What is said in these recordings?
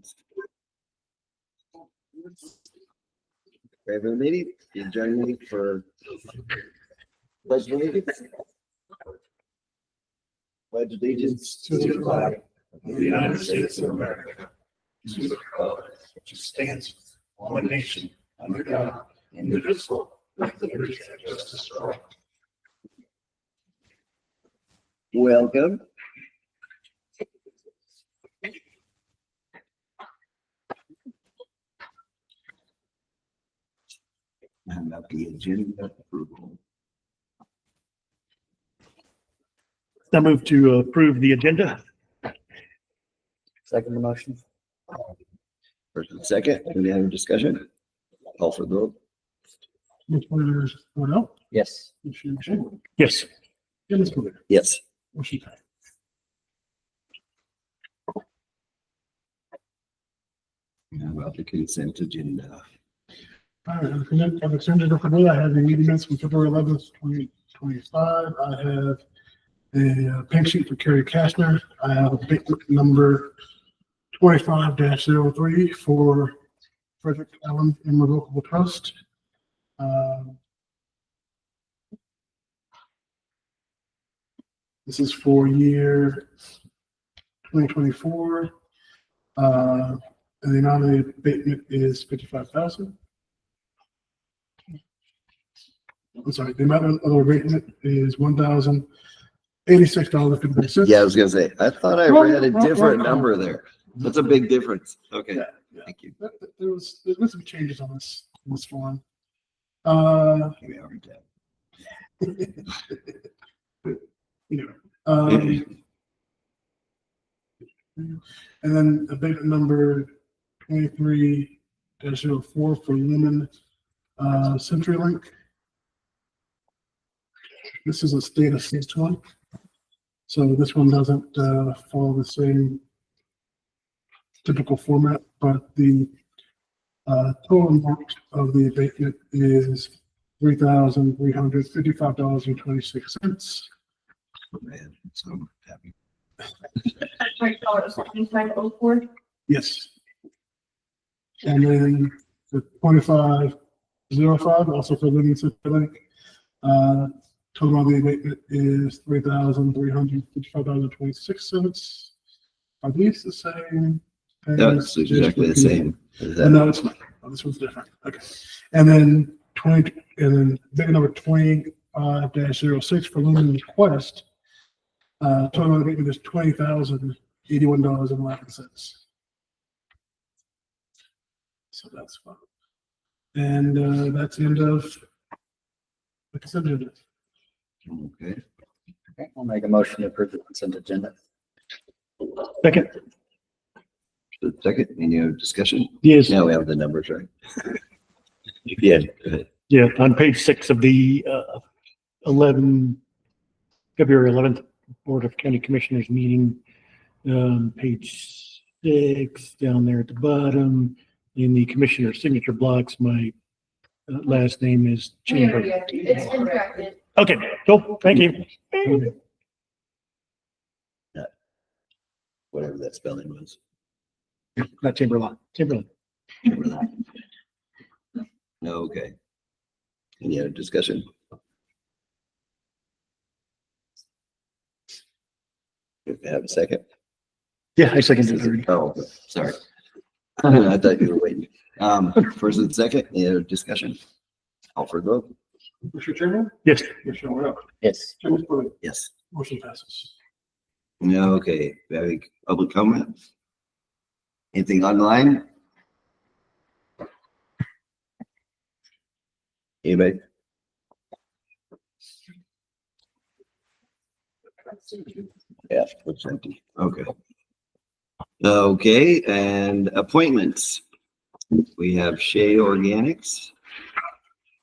appointments. Regular meeting, you join me for pledge allegiance. Pledge allegiance to the flag of the United States of America, to the republic which stands one nation under God, indivisible, with liberty and justice for all. Welcome. And about the agenda approval. I move to approve the agenda. Second the motion. First and second, any other discussion? Call for the vote. Commissioner Huerfano, Yes. Commissioner Chamberlain, Yes. and Ms. Cooler. Yes. Motion carried. Now about the consent agenda. All right, on the consent agenda for me, I have the meeting minutes from February 11th, 2025. I have a pink sheet for Kerry Kastner. I have a big number 25-03 for Frederick Allen Irrevocable Trust. This is for year 2024. And the amount of the abatement is $55,000. I'm sorry, the amount of the abatement is $1,086.50. Yeah, I was gonna say, I thought I read a different number there. That's a big difference. Okay, Yeah, yeah. thank you. There's some changes on this form. Maybe I'll read that. And then abatement number 23-04 for Lumen CenturyLink. This is a state assist one. So this one doesn't follow the same typical format, but the total amount of the abatement is $3,355.26. Man, so happy. Yes. And then the 25-05, also for Living CenturyLink, total of the abatement is $3,355.26. Are these the same? No, it's exactly the same. Is that- No, it's not. Oh, this one's different. Okay. And then big number 25-06 for Lumen Request. Total abatement is $20,081.11. So that's fine. And that's the end of the consent agenda. Okay, Okay, I'll make a motion to approve the consent agenda. Second. the second, any other discussion? Yes. Now we have the numbers, right? Yeah, go ahead. Yeah. On page 6 of the February 11th Board of County Commissioners meeting, page 6 down there at the bottom in the commissioner signature blocks, my last name is Chamber. It's been corrected. Okay, cool. Thank you. Whatever that spelling was. Not Chamberlain. Chamberlain. No, okay. Any other discussion? If you have a second. Yeah, I seconded it already. Oh, sorry. I thought you were waiting. First and second, any other discussion? Call for the vote. Mr. Chairman? Yes. Commissioner Morel? Yes. Chairman Spillier? Yes. Motion passes. No, okay. We have any public comment? Anything online? Anybody? Yeah, it's empty. Okay. Okay, and appointments. We have Shea Organics.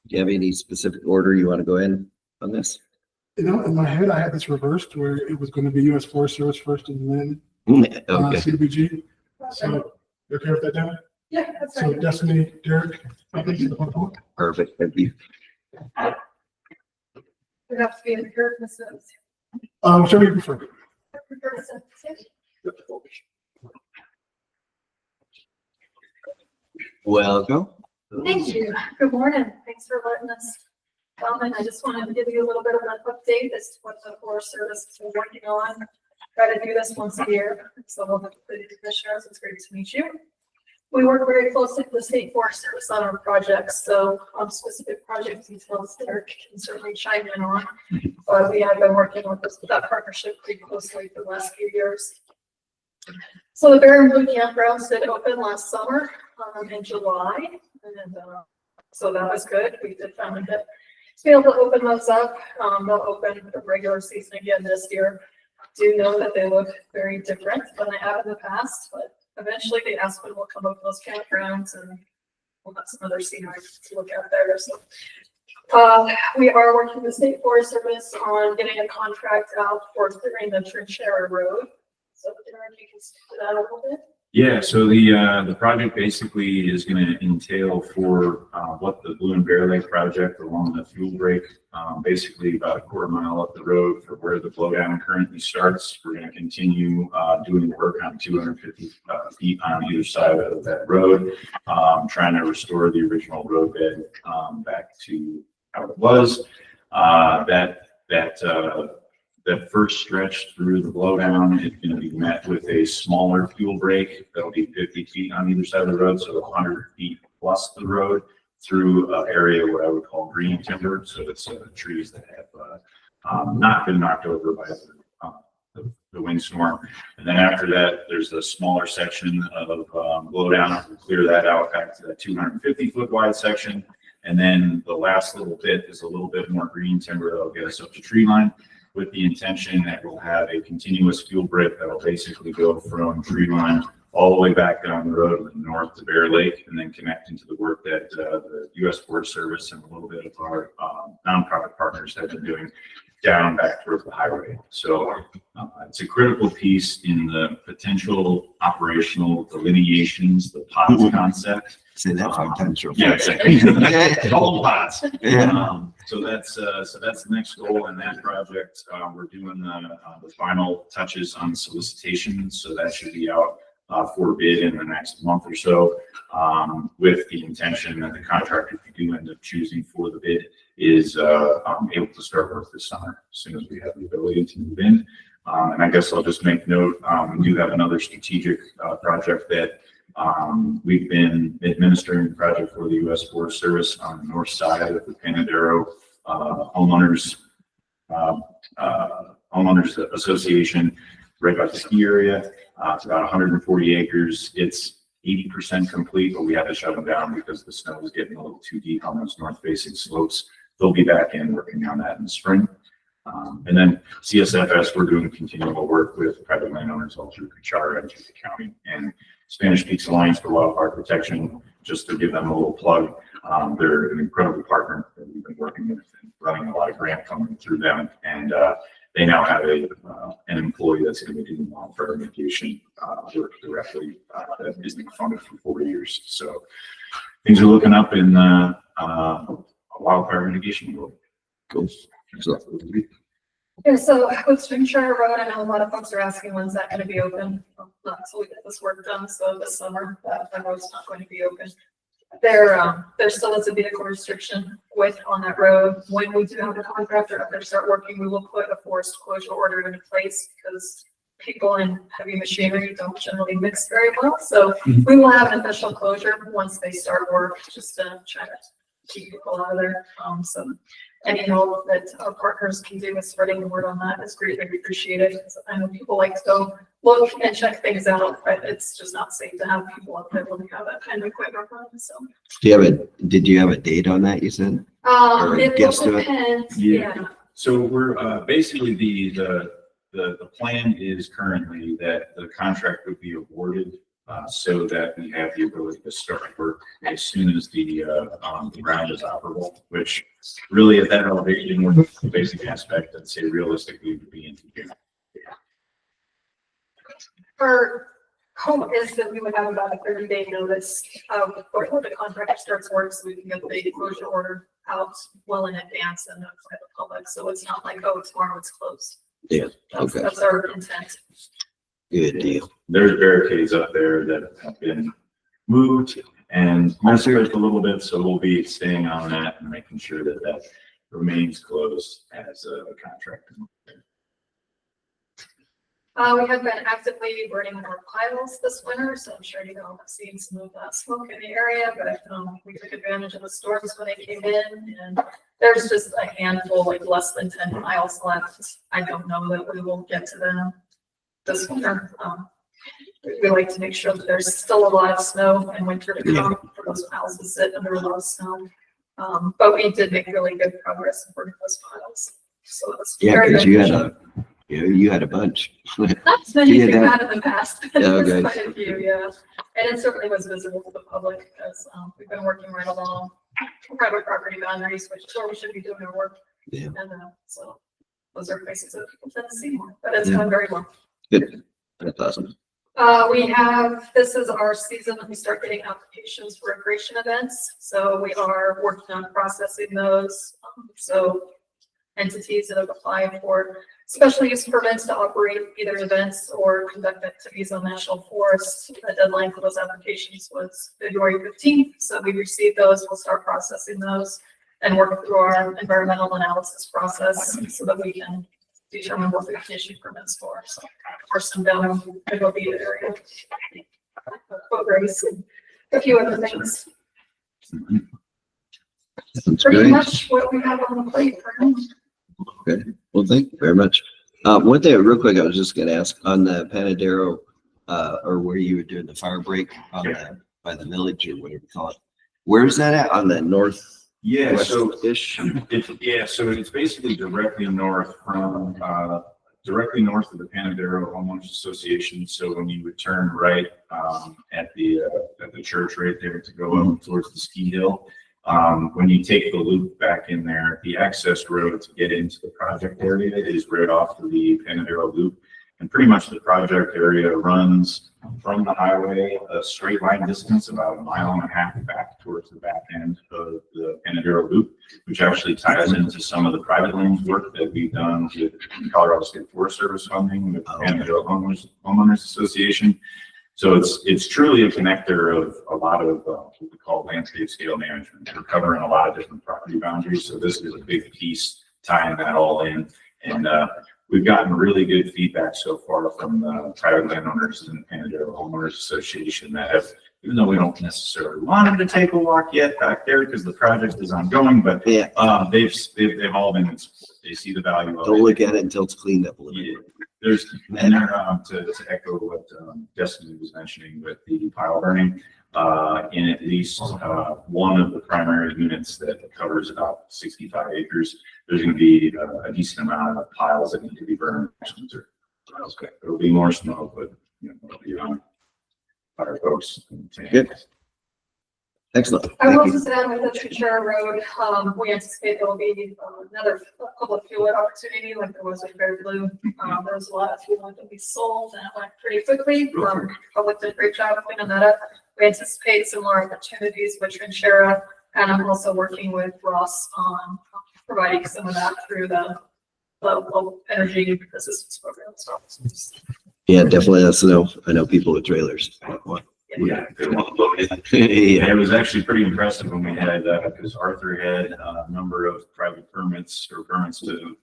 Do you have any specific order you want to go in on this? You know, in my head, I had this reversed where it was going to be U.S. Forest Service first and then Okay, CDBG. So, you okay with that, Devin? Yeah, that's So right. Destiny, Derek, I think you're the one. perfect. Thank you. It has to be in the current systems. Whichever you prefer. Welcome. Thank you. Good morning. Thanks for letting us come. And I just wanted to give you a little bit of an update as to what the Forest Service has been working on. Try to do this once a year. So we'll have the commissioners. It's great to meet you. We work very closely with the State Forest Service on our projects. So on specific project details that can certainly chime in on. But we have been working with that partnership pretty closely for the last few years. So the Bear and Blue campgrounds did open last summer in July, and so that was good. We did finally get to be able to open those up. They'll open the regular season again this year. Do know that they look very different than they have in the past, but eventually the aspen will come up those campgrounds, and we'll have some other scenery to look at there. So we are working with State Forest Service on getting a contract out for clearing the Trinchera Road. So if you can speak to that a little bit. Yeah, so the project basically is going to entail for what the Blue and Bear Lake project along the fuel break, basically about a quarter mile up the road for where the blowdown currently starts. We're going to continue doing work on 250 feet on either side of that road, trying to restore the original roadbed back to how it was. That first stretch through the blowdown is going to be met with a smaller fuel break that'll be 50 feet on either side of the road, so 100 feet plus the road through an area what I would call green timber. So it's trees that have not been knocked over by the windstorm. And then after that, there's a smaller section of blowdown. We'll clear that out back to that 250 foot wide section. And then the last little bit is a little bit more green timber that'll get us up to tree line, with the intention that we'll have a continuous fuel break that will basically go from tree line all the way back down the road north to Bear Lake, and then connect into the work that the U.S. Forest Service and a little bit of our nonprofit partners have been doing down back towards the highway. So it's a critical piece in the potential operational delineations, the POTS concept. Say that 5 times. Yeah, exactly. All POTS. Yeah. So that's the next goal in that project. We're doing the final touches on solicitation, so that should be out for bid in the next month or so, with the intention that the contractor, if you do end up choosing for the bid, is able to start work this summer as soon as we have the ability to move in. And I guess I'll just make note, we do have another strategic project that we've been administering the project for the U.S. Forest Service on the north side of the Panadero homeowners association, right by the ski area. It's about 140 acres. It's 80% complete, but we had to shut them down because the snow was getting a little too deep on those north facing slopes. They'll be back in working on that in the spring. And then CSFS, we're doing continual work with private landowners all through Cuchara and through the county, and Spanish Peaks Alliance for Wildfire Protection, just to give them a little plug. They're an incredible partner that we've been working with and running a lot of grant funding through them. And they now have an employee that's going to be doing wildfire mitigation work directly that is being funded for 4 years. So things are looking up in wildfire mitigation world. Cool. Yeah, so with Trinchera Road, I know a lot of folks are asking when's that going to be open. So we get this work done. So this summer, that road's not going to be open. There still is a vehicle restriction width on that road. When we do have the contractor up there start working, we will put a forced closure order into place because people and heavy machinery don't generally mix very well. So we will have an official closure once they start work, just to try to keep people out of there. So any help that our partners can do with spreading the word on that is greatly appreciated. I know people like to go look and check things out, but it's just not safe to have people up there when we have that kind of equipment running. So Did you have a date on that you said? Or it guess will to it? depend. Yeah. Yeah. So we're basically the plan is currently that the contract would be awarded so that we have the ability to start work as soon as the ground is operable, which really at that elevation, the basic aspect, I'd say realistically would be in June. Our hope is that we would have about a 30-day notice before the contractor starts work, so we can get the closure order out well in advance and notify the public. So it's not like, oh, tomorrow it's closed. Yeah. Okay. That's our intent. Good deal. There's barricades up there that have been moved and messed with a little bit, so we'll be staying on that and making sure that that remains closed as a contract. We have been actively burning more piles this winter, so I'm sure you know, I've seen some of that smoke in the area, but we took advantage of the storms when they came in, and there's just a handful, like less than 10 piles left. I don't know that we will get to them this winter. We like to make sure that there's still a lot of snow and winter to come for those piles to sit under a lot of snow. But we did make really good progress in burning those piles. So that's Yeah, very because good. you had a bunch. Not as many as Yeah, we've had in the past, but Yeah, there's okay. quite a few, yeah. And it certainly was visible to the public because we've been working right along private property boundaries, which is where we should be doing our work. Yeah. And so those are places that people tend to see more, but it's Yeah. going very well. Good. That's awesome. This is our season that we start getting applications for recreation events. So we are working on processing those. So entities that have applied for special use permits to operate either events or conduct activities on national forests. The deadline for those applications was February 15th. So we received those. We'll start processing those and work through our environmental analysis process so that we can determine what we can issue permits for. So first I'm down in the Govita area. Boat race and a few other things. That's Pretty great. much what we have on the plate for now. Okay. Well, thank you very much. One thing real quick, I was just gonna ask on the Panadero, or where you were doing the fire break on the, by the village or whatever you call it. Where's that at? On the north? Yeah, so West-ish? so it's basically directly north from, directly north of the Panadero Homeowners Association. So when you would turn right, at the church right there to go up towards the ski hill, when you take the loop back in there, the access road to get into the project area is right off of the Panadero loop. And pretty much the project area runs from the highway a straight line distance, about 1.5 miles back towards the back end of the Panadero loop, which actually ties into some of the private lands work that we've done with Colorado State Forest Service funding, with the Panadero Homeowners Association. So it's truly a connector of a lot of what we call landscape scale management. We're covering a lot of different property boundaries. So this is a big piece tying that all in. And we've gotten really good feedback so far from the private landowners and Panadero Homeowners Association that have, even though we don't necessarily want them to take a walk yet back there because the project is ongoing, but Yeah. they've all been in support. They see the value of Don't it. look at it until it's cleaned up a little Yeah, bit. there's, and there, to echo what Destiny was mentioning with the pile burning, in at least one of the primary units that covers about 65 acres, there's going to be a decent amount of piles that need to be burned next winter. Okay, there'll be more snow, but you know, it'll be on fire folks. Good. Excellent. I will Thank you. just add with the Ventura Road, we anticipate there will be another public fuel opportunity like there was with Bear Blue. There was a lot of fuel that we sold and it went pretty quickly. Public did a great job cleaning that up. We anticipate similar opportunities with Ventura, and I'm also working with Ross on providing some of that through the local energy assistance program as well. Yeah, definitely. That's I know people with trailers. Yeah, Yeah. it was actually pretty impressive when we had, because Arthur had a number of private permits or permits to the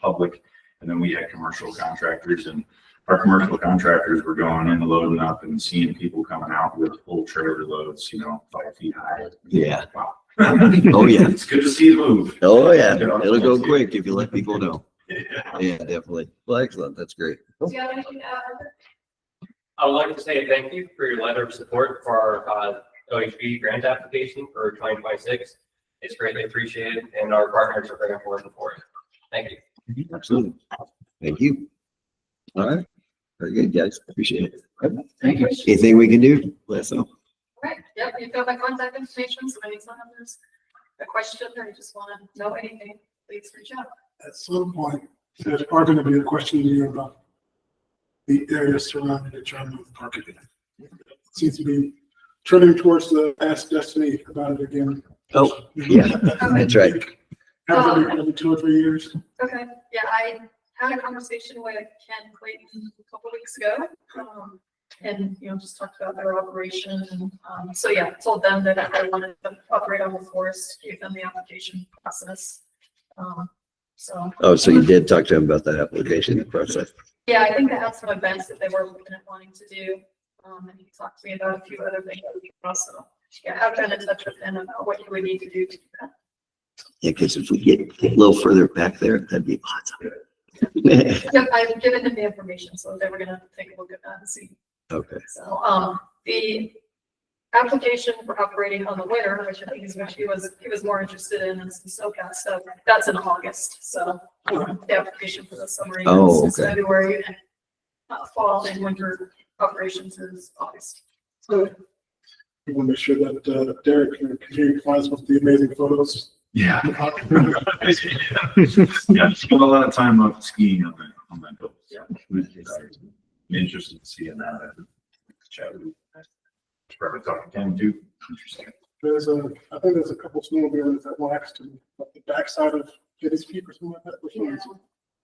public, and then we had commercial contractors, and our commercial contractors were going in, loading up, and seeing people coming out with full trailer loads, 5 feet high. Yeah. Wow. Oh, yeah. It's good to see it move. Oh, yeah. It'll go quick if you let people know. Yeah. Yeah, definitely. Well, excellent. That's great. Do you have anything to add, Arthur? I would like to say thank you for your letter of support for our OHB grant application for 2026. It's greatly appreciated, and our partners are very important for it. Thank you. Absolutely. Thank you. All right. Very good, guys. Appreciate it. Thank you. Anything we can do, let us know. All right, yep, you've got my contact information, so anytime there's a question or you just want to know anything, please reach out. At some point, there's probably going to be a question here about the area surrounding the John Muth Park again. Seems to be trending towards the Ask Destiny about it again. Oh, yeah, that's right. Every 2 or 3 years. Okay, yeah, I had a conversation with Ken Clayton a couple weeks ago. and, just talked about their operation. And, so yeah, told them that if they wanted to operate on the forest, gave them the application process. So. Oh, so you did talk to him about that application process? Yeah, I think they had some events that they were looking at wanting to do. And he talked to me about a few other things that we could also, yeah, I've been in touch with him about what you would need to do to do that. Yeah, because if we get a little further back there, that'd be awesome. Yep, I've given him the information, so they were gonna take a look at that and see. Okay. So, the application for operating on the winter, which I think is what he was more interested in, and some SoCal stuff, that's in August. So, the application for the summer Oh, is okay. February, and fall and winter operations is August. So we want to make sure that Derek can continue to provide us with the amazing photos. Yeah. Yeah, spent a lot of time up skiing on that hill. Yeah. Interested in seeing that. Chat with Trevor talking Ken too. Interesting. I think there's a couple snowmobilers that wax to the backside of Getty's Peak or something like that. Which one is it?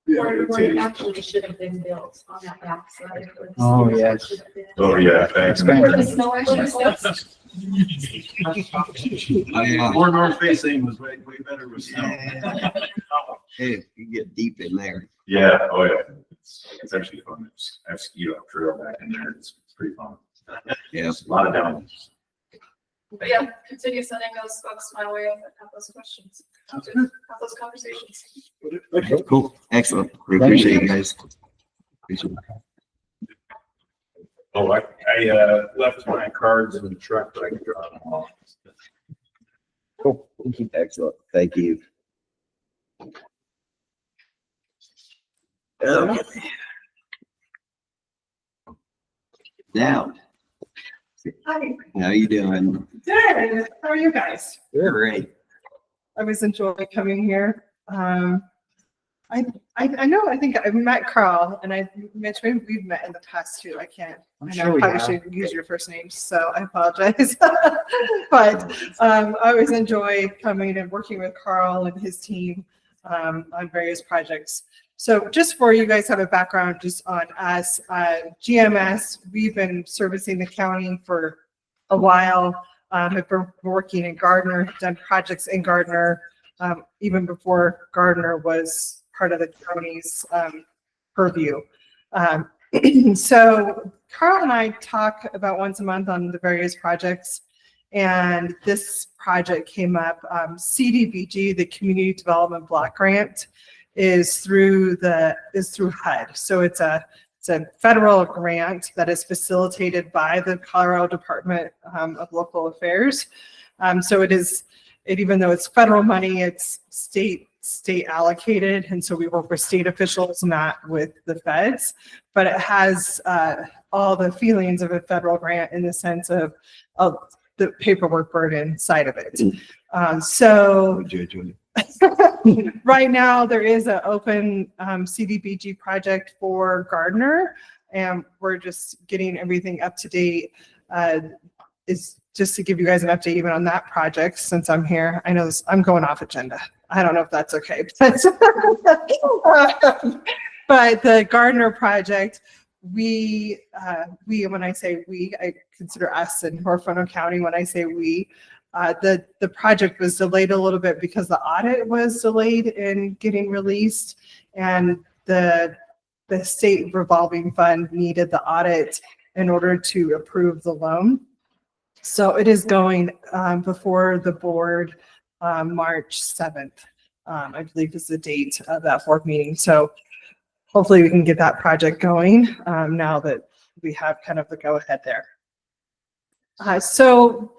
Yeah, Where it's it a- actually should have been built on that backside. Oh, yes. Oh, yeah. Thanks. Where the snow actually sits. More north facing was way better with snow. Hey, you get deep in there. Yeah, oh yeah. It's actually fun. I've skied up trail back in there. It's pretty fun. Yeah. A lot of down. But yeah, continue sending those folks my way and have those questions. Have those conversations. Thank you. Cool. Excellent. We appreciate you guys. Appreciate it. Oh, I left my cards in the truck, but I can drop them off. Cool. Excellent. Thank you. Okay. Now, Hi, how you doing? good. How are you guys? Great. I always enjoy coming here. I know, I think I've met Carl and I mentioned we've met in the past too. I'm I sure know we I probably have. should use your first names, so I apologize. But I always enjoy coming and working with Carl and his team on various projects. So just for you guys have a background just on us, GMS, we've been servicing the county for a while. Have been working in Gardner, done projects in Gardner, even before Gardner was part of the county's purview. So Carl and I talk about once a month on the various projects, and this project came up. CDBG, the Community Development Block Grant, is through HUD. So it's a federal grant that is facilitated by the Colorado Department of Local Affairs. So even though it's federal money, it's state allocated. And so we work with state officials, not with the feds, but it has all the feelings of a federal grant in the sense of the paperwork burden side of it. So right now there is an open CDBG project for Gardner, and we're just getting everything up to date. Is just to give you guys an update even on that project since I'm here. I know I'm going off agenda. I don't know if that's okay. But the Gardner project, when I say we, I consider us in Huerfano County. When I say we, the project was delayed a little bit because the audit was delayed in getting released, and the state revolving fund needed the audit in order to approve the loan. So it is going before the board March 7th, I believe is the date of that board meeting. So hopefully we can get that project going now that we have kind of the go ahead there. So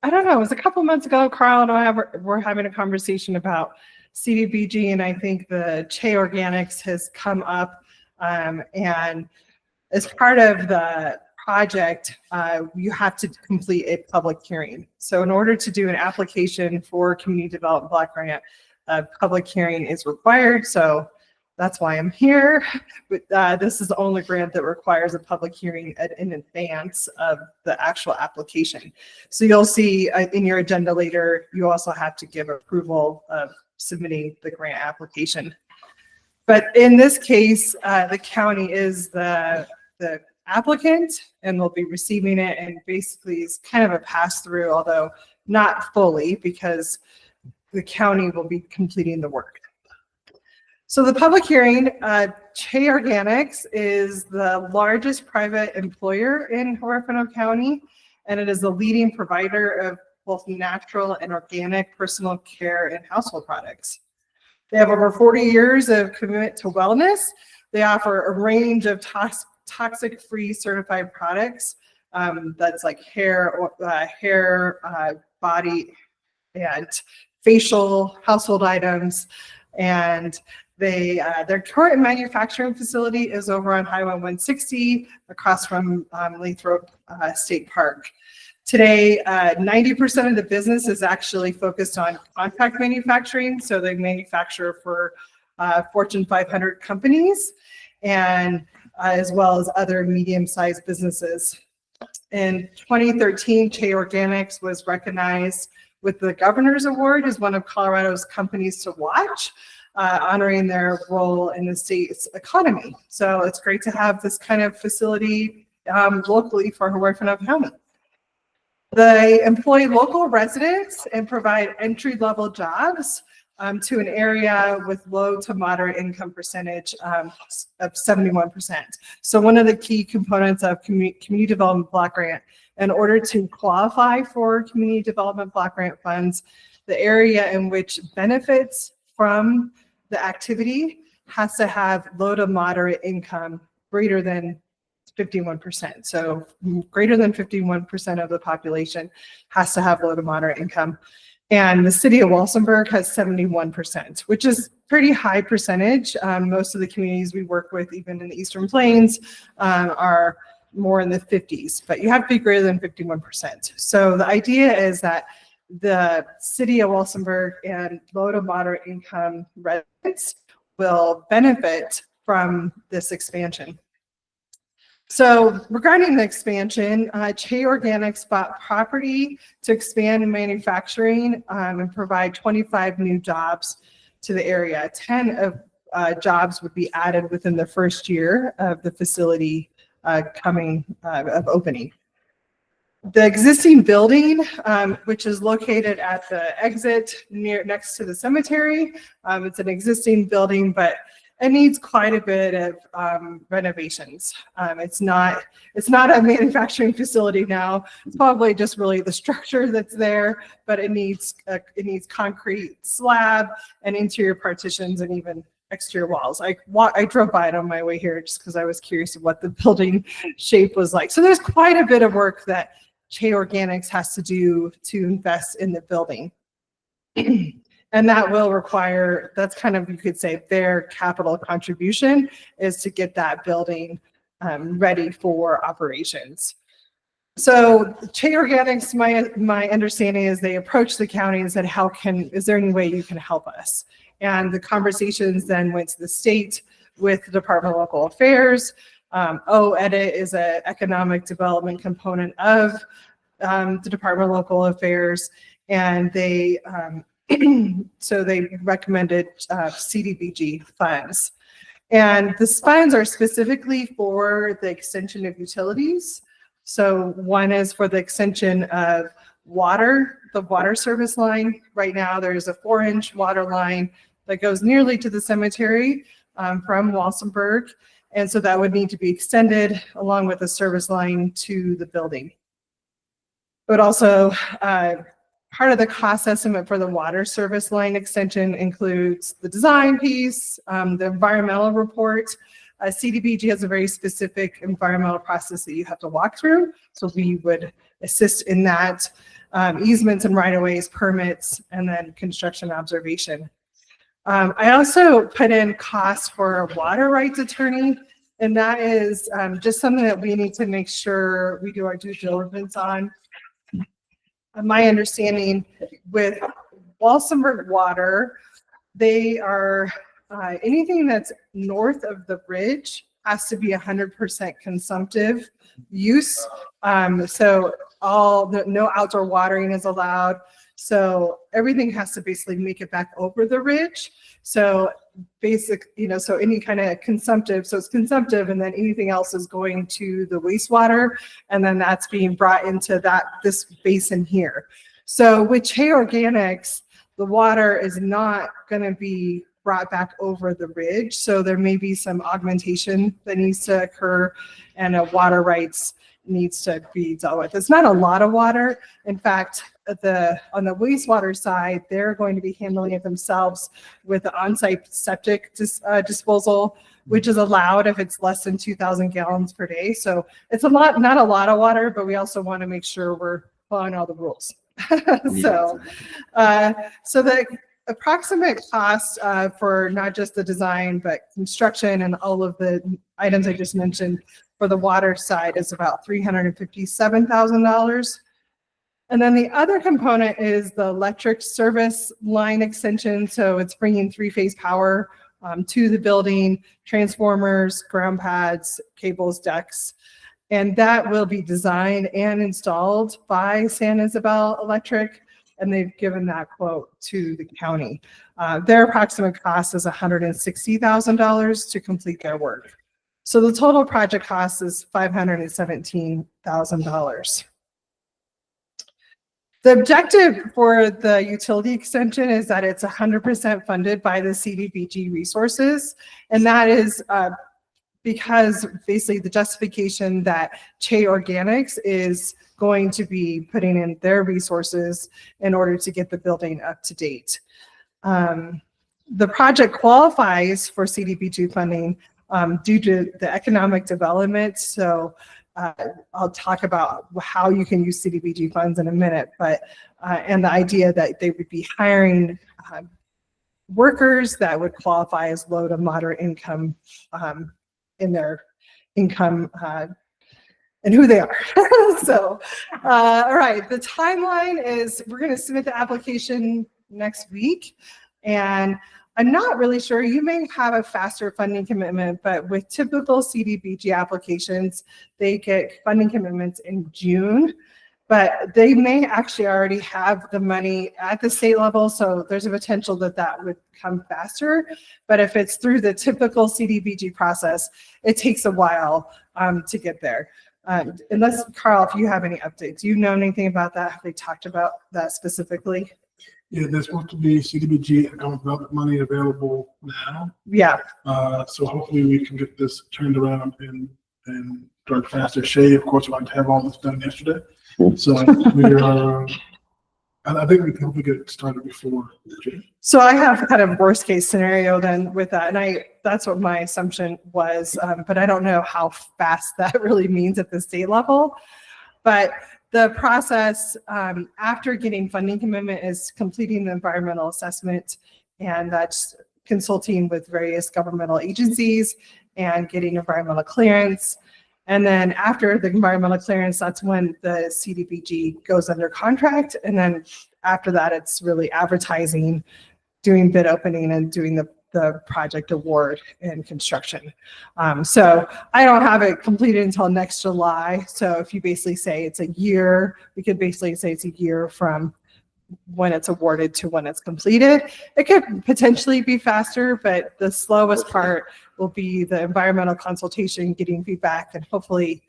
I don't know, it was a couple months ago, Carl and I were having a conversation about CDBG, and I think the Che Organics has come up, and as part of the project, you have to complete a public hearing. So in order to do an application for Community Development Block Grant, a public hearing is required. So that's why I'm here. But this is the only grant that requires a public hearing in advance of the actual application. So you'll see in your agenda later, you also have to give approval of submitting the grant application. But in this case, the county is the applicant, and they'll be receiving it, and basically it's kind of a pass-through, although not fully, because the county will be completing the work. So the public hearing, Che Organics is the largest private employer in Huerfano County, and it is the leading provider of both natural and organic personal care and household products. They have over 40 years of commitment to wellness. They offer a range of toxic-free certified products. That's like hair, body, and facial household items. And their current manufacturing facility is over on Highway 160 across from Lathrop State Park. Today, 90% of the business is actually focused on contract manufacturing. So they manufacture for Fortune 500 companies, and as well as other medium-sized businesses. In 2013, Che Organics was recognized with the Governor's Award as one of Colorado's companies to watch, honoring their role in the state's economy. So it's great to have this kind of facility locally for Huerfano County. They employ local residents and provide entry-level jobs to an area with low to moderate income percentage of 71%. So one of the key components of Community Development Block Grant, in order to qualify for Community Development Block Grant funds, the area in which benefits from the activity has to have low to moderate income greater than 51%. So greater than 51% of the population has to have low to moderate income. And the city of Walsenburg has 71%, which is pretty high percentage. Most of the communities we work with, even in the Eastern Plains, are more in the 50s, but you have to be greater than 51%. So the idea is that the city of Walsenburg and low to moderate income residents will benefit from this expansion. So regarding the expansion, Che Organics bought property to expand manufacturing and provide 25 new jobs to the area. 10 of jobs would be added within the first year of the facility of opening. The existing building, which is located at the exit next to the cemetery, it's an existing building, but it needs quite a bit of renovations. It's not a manufacturing facility now. It's probably just really the structure that's there, but it needs concrete slab and interior partitions and even exterior walls. I drove by it on my way here just because I was curious of what the building shape was like. So there's quite a bit of work that Che Organics has to do to invest in the building. And that will require, that's kind of, you could say, their capital contribution is to get that building ready for operations. So Che Organics, my understanding is they approached the county and said, is there any way you can help us? And the conversations then went to the state with the Department of Local Affairs. OEDIT is an economic development component of the Department of Local Affairs, and they so they recommended CDBG funds. And the funds are specifically for the extension of utilities. So one is for the extension of water, the water service line. Right now there's a 4-inch water line that goes nearly to the cemetery from Walsenburg. And so that would need to be extended along with a service line to the building. But also, part of the cost estimate for the water service line extension includes the design piece, the environmental report. CDBG has a very specific environmental process that you have to walk through. So we would assist in that, easements and right-of-ways, permits, and then construction observation. I also put in costs for a water rights attorney, and that is just something that we need to make sure we do our due diligence on. My understanding with Walsenburg Water, they are, anything that's north of the bridge has to be 100% consumptive use. So no outdoor watering is allowed. So everything has to basically make it back over the ridge. So so any kind of consumptive, so it's consumptive, and then anything else is going to the wastewater, and then that's being brought into this basin here. So with Che Organics, the water is not going to be brought back over the ridge. So there may be some augmentation that needs to occur, and a water rights needs to be dealt with. It's not a lot of water. In fact, on the wastewater side, they're going to be handling it themselves with the on-site septic disposal, which is allowed if it's less than 2,000 gallons per day. So it's not a lot of water, but we also want to make sure we're following all the rules. So the approximate cost for not just the design, but construction and all of the items I just mentioned for the water side is about $357,000. And then the other component is the electric service line extension. So it's bringing three-phase power to the building, transformers, ground pads, cables, ducts. And that will be designed and installed by San Isabel Electric. And they've given that quote to the county. Their approximate cost is $160,000 to complete their work. So the total project cost is $517,000. The objective for the utility extension is that it's 100% funded by the CDBG resources. And that is because basically the justification that Che Organics is going to be putting in their resources in order to get the building up to date. The project qualifies for CDBG funding due to the economic development. So I'll talk about how you can use CDBG funds in a minute, but and the idea that they would be hiring workers that would qualify as low to moderate income in their income and who they are. So, all right, the timeline is we're going to submit the application next week, and I'm not really sure. You may have a faster funding commitment, but with typical CDBG applications, they get funding commitments in June, but they may actually already have the money at the state level. So there's a potential that that would come faster. But if it's through the typical CDBG process, it takes a while to get there. Unless, Carl, if you have any updates, do you know anything about that? Have they talked about that specifically? Yeah, there's supposed to be CDBG economic development money available now. Yeah. So hopefully we can get this turned around and start faster. Shay, of course, wanted to have all this done yesterday. So we are, and I think we can hopefully get it started before June. So I have kind of worst case scenario then with that. And that's what my assumption was, but I don't know how fast that really means at the state level. But the process after getting funding commitment is completing the environmental assessment, and that's consulting with various governmental agencies and getting environmental clearance. And then after the environmental clearance, that's when the CDBG goes under contract. And then after that, it's really advertising, doing bid opening, and doing the project award and construction. So I don't have it completed until next July. So if you basically say it's a year, we could basically say it's a year from when it's awarded to when it's completed. It could potentially be faster, but the slowest part will be the environmental consultation, getting feedback, and hopefully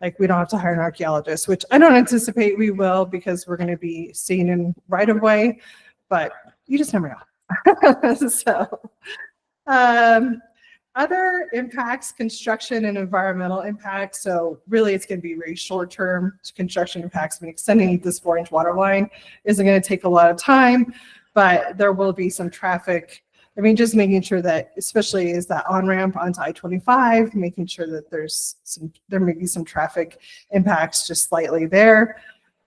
like we don't have to hire an archaeologist, which I don't anticipate we will because we're going to be staying in right of way, but you just never know. So other impacts, construction and environmental impacts. So really it's going to be very short-term construction impacts. I mean, extending this 4-inch water line isn't going to take a lot of time, but there will be some traffic. I mean, just making sure that, especially is that on-ramp onto I-25, making sure that there may be some traffic impacts just slightly there.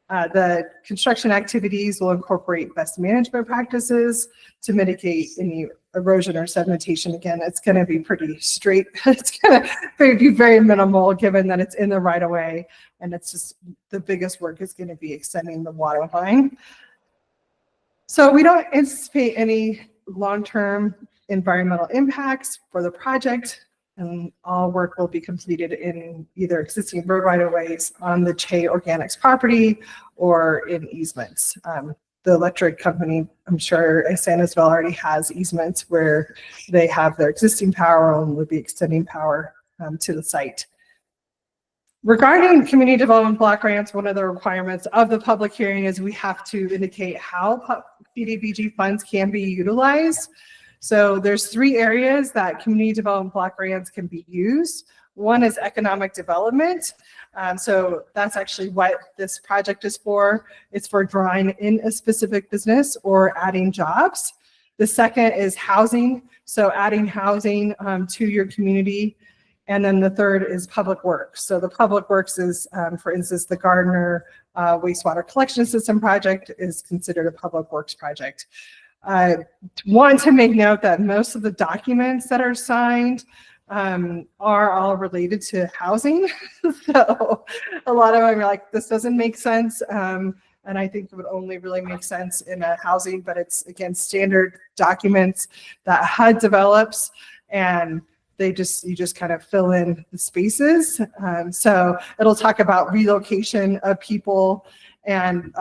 The construction activities will incorporate best management practices to mitigate any erosion or sedimentation. Again, it's going to be pretty straight. It's going to be very minimal given that it's in the right of way, and it's just the biggest work is going to be extending the water line. So we don't anticipate any long-term environmental impacts for the project, and all work will be completed in either existing road right-of-ways on the Che Organics property or in easements. the electric company, I'm sure Sandersville already has easements where they have their existing power and would be extending power to the site. Regarding community development block grants, one of the requirements of the public hearing is we have to indicate how CDBG funds can be utilized. So there's 3 areas that community development block grants can be used. One is economic development. So that's actually what this project is for. It's for drawing in a specific business or adding jobs. The second is housing. So adding housing to your community. And then the third is public works. So the public works is, for instance, the Gardner wastewater collection system project is considered a public works project. I want to make note that most of the documents that are signed are all related to housing. So a lot of them are like, this doesn't make sense. And I think it would only really make sense in a housing, but it's again, standard documents that HUD develops, and you just kind of fill in the spaces. So it'll talk about relocation of people, and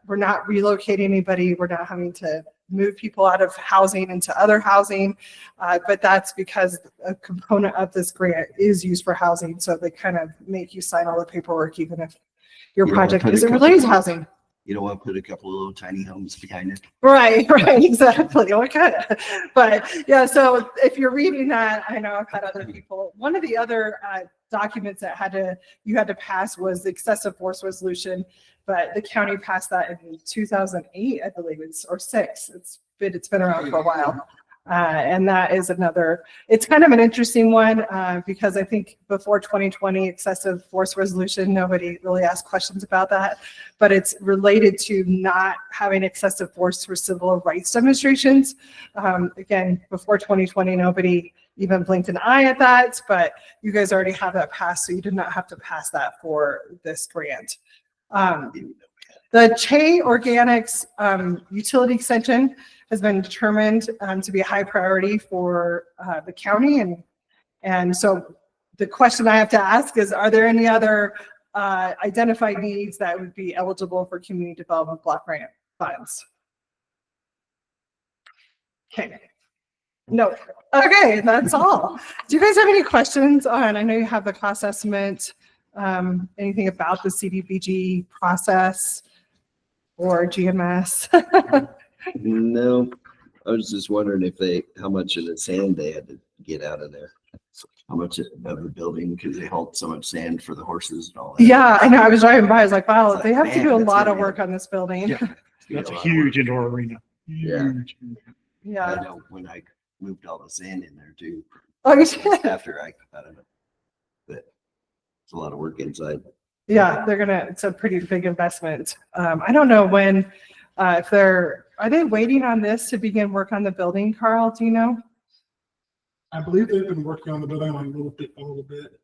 we're not relocating anybody. We're not having to move people out of housing into other housing, but that's because a component of this grant is used for housing. So they kind of make you sign all the paperwork, even if your You don't wanna project put a isn't couple- related to housing. You don't want to put a couple of little tiny homes behind it. Right, exactly. Okay. But yeah, so if you're reading that, I know I've had other people, one of the other documents that you had to pass was the excessive force resolution, but the county passed that in 2008, I believe or 6. It's been around for a while. And that is it's kind of an interesting one because I think before 2020 excessive force resolution, nobody really asked questions about that, but it's related to not having excessive force for civil rights demonstrations. Again, before 2020, nobody even blinked an eye at that, but you guys already have that passed, so you did not have to pass that for this grant. The Che Organics utility extension has been determined to be a high priority for the county. And so the question I have to ask is, are there any other identified needs that would be eligible for community development block grant funds? Okay. No. Okay, that's all. Do you guys have any questions on, I know you have the cost estimate, anything about the CDBG process or GMS? No, I was just wondering how much of the sand they had to get out of there. How much of the building, because they hauled so much sand for the horses and all that. Yeah, I know. I was driving by. I was like, wow, It's they like, have to man, do a that's lot gonna of be work on this building. Yeah. It's gonna That's be a lot of huge work. indoor arena. Yeah. Huge. I Yeah. know when I moved all the sand in there too. Oh, you did? After I don't know. But it's a lot of work inside. Yeah, it's a pretty big investment. I don't know when, are they waiting on this to begin work on the building, Carl? Do you know? I believe they've been working on the building like a little bit.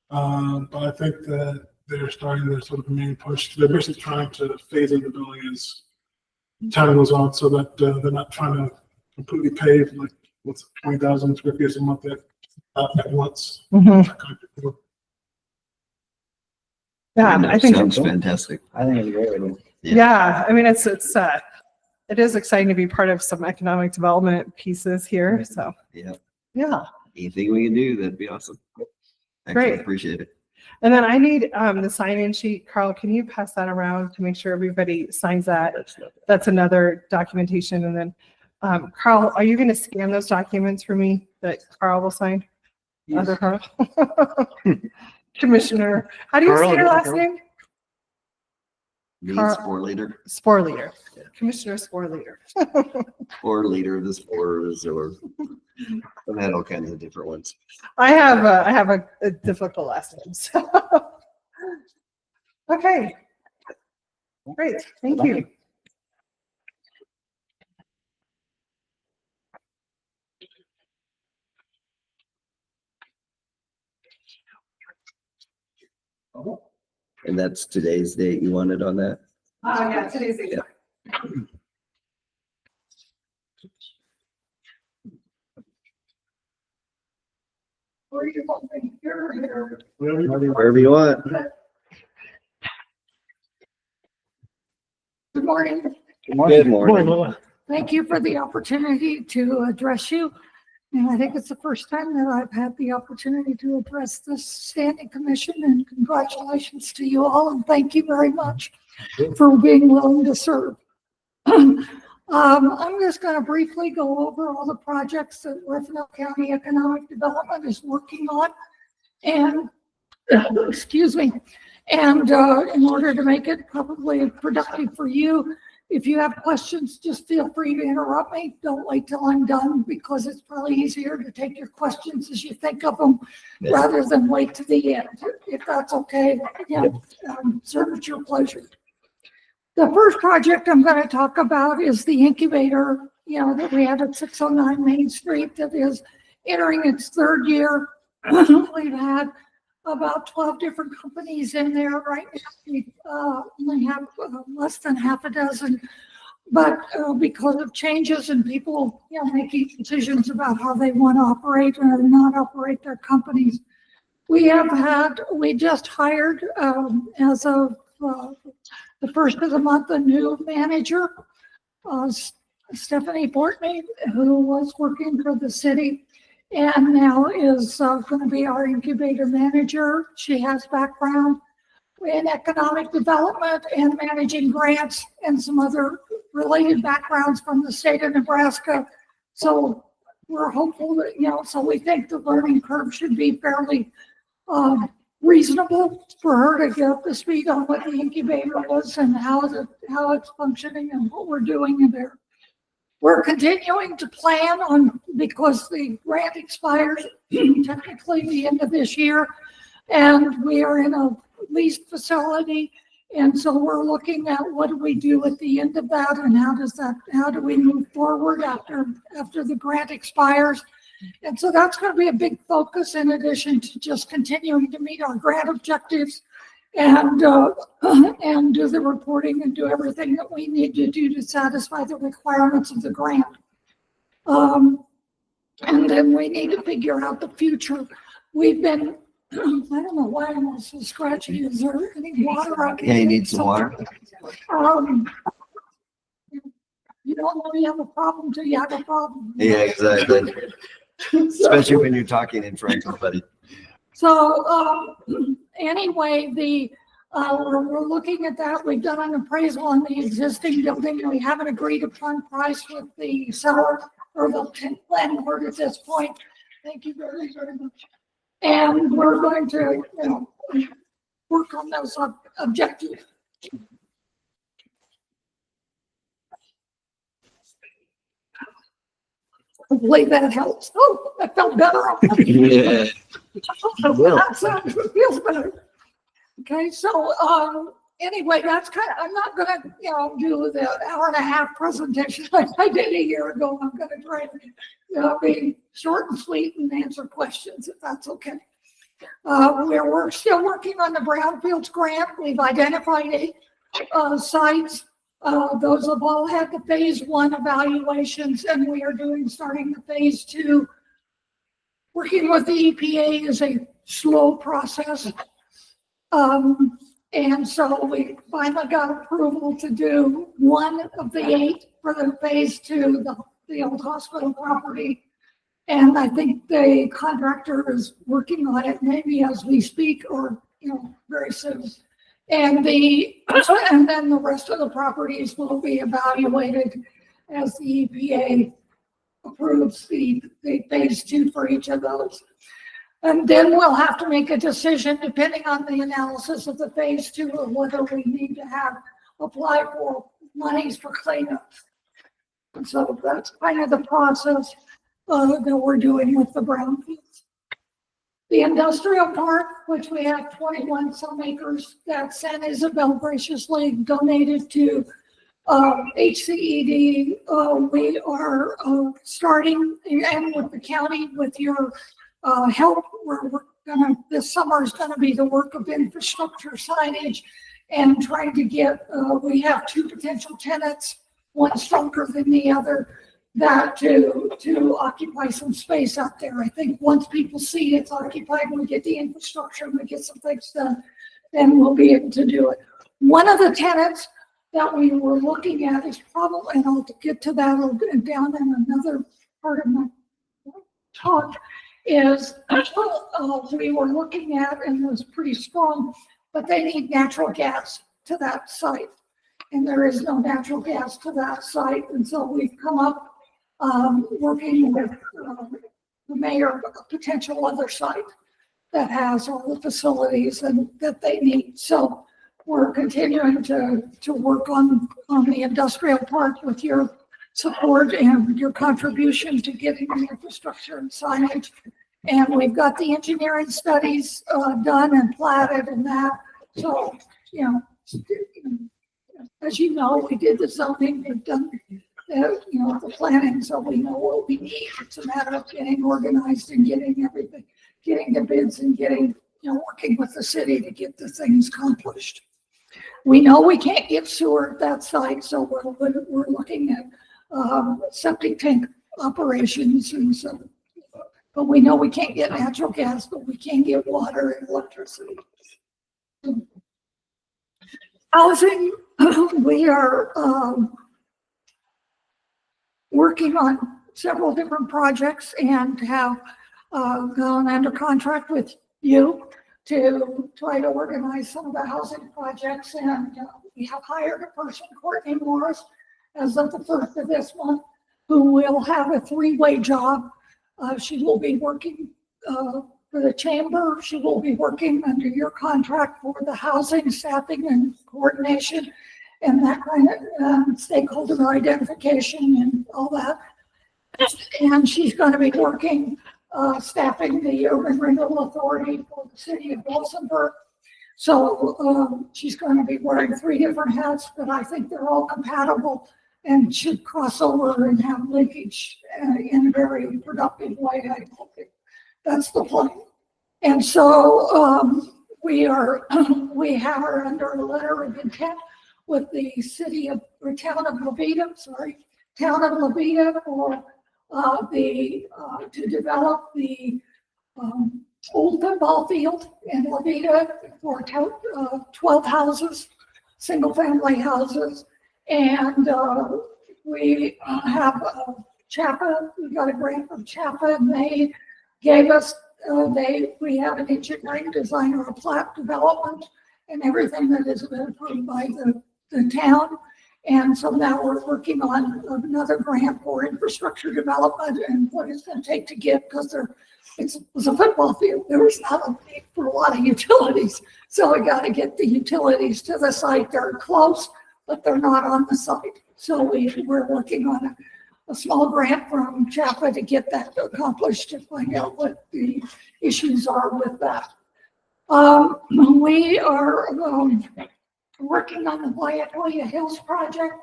But I think that they're starting their sort of main push. They're basically trying to phase in the building as time goes on, so that they're not trying to completely pave like 20,000 square feet a month at once. Yeah, I think Sounds fantastic. I think it's a great idea. yeah, I mean, it is exciting to be part of some economic development pieces here. So Yeah. yeah. Anything we can do, that'd be awesome. Great. Actually, appreciate it. And then I need the sign-in sheet. Carl, can you pass that around to make sure everybody signs that? That's another documentation. And then Carl, are you going to scan those documents for me that Carl will sign? Yes. Other Carl? Commissioner, how do you say your last name? Me, Carl- sport leader, Spore leader. Yeah. Commissioner Spore leader. or leader of the spores, or I've had all kinds of different ones. I have a difficult last name. So. Okay. Great. Thank you. And that's today's date you wanted on that? Yeah, today's the Yeah. Wherever you want. Good morning. Good morning. Good morning. Lola. Thank you for the opportunity to address you. And I think it's the first time that I've had the opportunity to address this standing commission, and congratulations to you all, and thank you very much for being willing to serve. I'm just going to briefly go over all the projects that Huerfano County Economic Development is working on. And, excuse me, and in order to make it probably productive for you, if you have questions, just feel free to interrupt me. Don't wait till I'm done, because it's probably easier to take your questions as you think of them rather than wait to the end, if that's okay. Yeah, serve at your pleasure. The first project I'm going to talk about is the incubator, that we have at 609 Main Street that is entering its third year. We've had about 12 different companies in there right now. We only have less than half a dozen, but because of changes and people, making decisions about how they want to operate or not operate their companies, we just hired as of the first of the month a new manager, Stephanie Portney, who was working for the city and now is going to be our incubator manager. She has background in economic development and managing grants and some other related backgrounds from the state of Nebraska. So we're hopeful that, so we think the learning curve should be fairly reasonable for her to get up to speed on what the incubator is and how it's functioning and what we're doing in there. We're continuing to plan on, because the grant expires technically the end of this year, and we are in a leased facility. And so we're looking at what do we do at the end of that, and how do we move forward after the grant expires. And so that's going to be a big focus, in addition to just continuing to meet our grant objectives and do the reporting and do everything that we need to do to satisfy the requirements of the grant. And then we need to figure out the future. We've been, I don't know why I'm so scratchy. Is there any water I can Yeah, you get? need some water. You don't know you have a problem till you have a problem. Yeah, exactly. Especially when you're talking in front of somebody. So anyway, we're looking at that. We've done an appraisal on the existing building. We haven't agreed upon price with the seller or the landlord at this point. Thank you very, very much. And we're going to work on those objectives. Hopefully that helps. Oh, I felt better. Yeah. That feels better. Okay, so anyway, that's I'm not gonna do the hour-and-a-half presentation like I did a year ago. I'm gonna try to be short and sweet and answer questions, if that's okay. We're still working on the Brownfields grant. We've identified 8 sites. Those have all had the phase 1 evaluations, and we are starting the phase 2. Working with the EPA is a slow process. And so we finally got approval to do 1 of the 8 for the phase 2, the old hospital property. And I think the contractor is working on it maybe as we speak, or very soon. And then the rest of the properties will be evaluated as the EPA approves the phase 2 for each of those. And then we'll have to make a decision, depending on the analysis of the phase 2, of whether we need to apply for monies for cleanup. And so that's kind of the process that we're doing with the brownfields. The industrial park, which we have 21 some acres, that San Isabel graciously donated to HCED. We are starting, and with the county, with your help, this summer is gonna be the work of infrastructure signage and trying to get, we have 2 potential tenants, one stronger than the other, that to occupy some space out there. I think once people see it's occupied, we get the infrastructure and we get some things done, then we'll be able to do it. One of the tenants that we were looking at is probably, and I'll get to that down in another part of my talk, is we were looking at, and it was pretty strong, but they need natural gas to that site. And there is no natural gas to that site. And so we've come up working with the mayor of a potential other site that has all the facilities and that they need. So we're continuing to work on the industrial park with your support and your contribution to getting the infrastructure and signage. And we've got the engineering studies done and platted and that. So, you know, as you know, we did the zoning, we've done the planning, so we know what we need. It's a matter of getting organized and getting everything, getting the bids and getting, working with the city to get the things accomplished. We know we can't get sewer at that site, so we're looking at septic tank operations and so. But we know we can't get natural gas, but we can get water and electricity. Housing, we are working on several different projects and have gone under contract with you to try to organize some of the housing projects. And we have hired a person, Courtney Morris, as of the 1st of this month, who will have a 3-way job. She will be working for the chamber. She will be working under your contract for the housing, staffing, and coordination, and that kind of stakeholder identification and all that. And she's going to be working, staffing the Urban Renewal Authority for the city of Wilsonburg. So she's going to be wearing 3 different hats, but I think they're all compatible and should cross over and have linkage in a very productive way. I hope that's the plan. And so we have her under a letter of intent with the town of Levita for to develop the old football field in Levita for 12 houses, single family houses. And we have CHAPA, we got a grant from CHAPA, and they gave us, we have an engineering designer, a plat development, and everything that has been approved by the town. And so now we're working on another grant for infrastructure development and what it's going to take to get, because it was a football field. There was not a need for a lot of utilities. So we got to get the utilities to the site. They're close, but they're not on the site. So we're working on a small grant from CHAPA to get that accomplished, to find out what the issues are with that. We are working on the Waiatoia Hills project.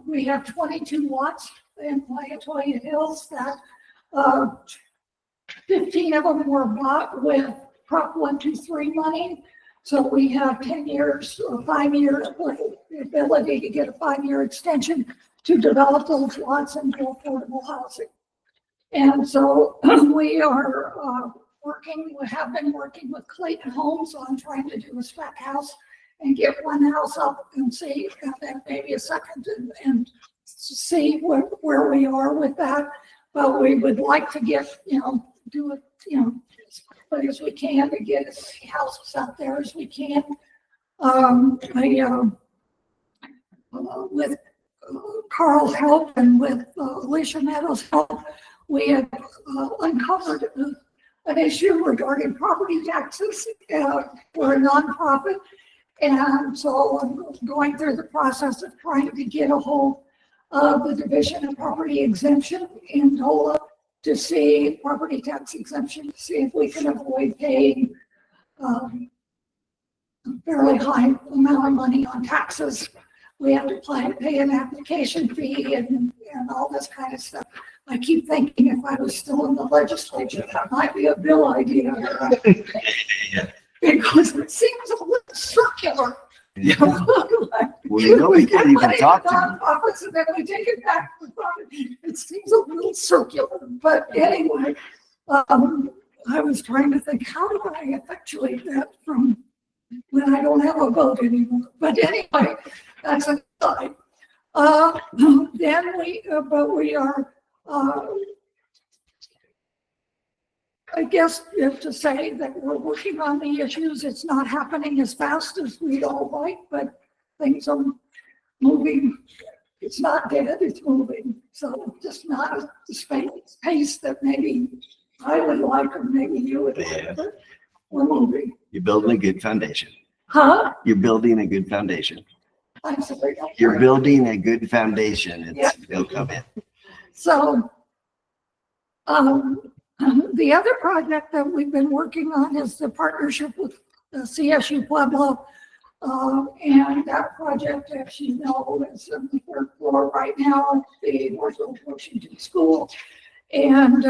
We have 22 lots in Waiatoia Hills that 15 of them were bought with Prop 123 money. So we have 10 years or 5 years with the ability to get a 5-year extension to develop those lots into affordable housing. And so we are have been working with Clayton Homes on trying to do a spec house and get one house up and see, and then maybe a second and see where we are with that. But we would like to get, do it, as quickly as we can to get as many houses out there as we can. With Carl's help and with Alicia Meadows' help, we have uncovered an issue regarding property taxes for a nonprofit. And so I'm going through the process of trying to get a hold of the Division of Property Exemption in DOLA to see property tax exemption, to see if we can avoid paying a fairly high amount of money on taxes. We have to pay an application fee and all this kind of stuff. I keep thinking if I was still in the legislature, that might be a bill idea. Because it seems a little circular. Yeah. Well, we can't even talk to them. Nonprofits and then we take it back. It seems a little circular, but anyway, I was trying to think, how do I effectuate that from when I don't have a vote anymore? But anyway, that's a side. Then but we are, I guess you have to say that we're working on the issues. It's not happening as fast as we'd all like, but things are moving. It's not dead, it's moving. So just not at the pace that maybe I would like, or maybe you would like, but we're moving. You're building a good foundation. Huh? You're building a good foundation. I'm sorry. You're building a good foundation. Yeah. It'll come in. So, the other project that we've been working on is the partnership with the CSU Pueblo. And that project, as you know, is on the third floor right now at the Northwest Washington School. And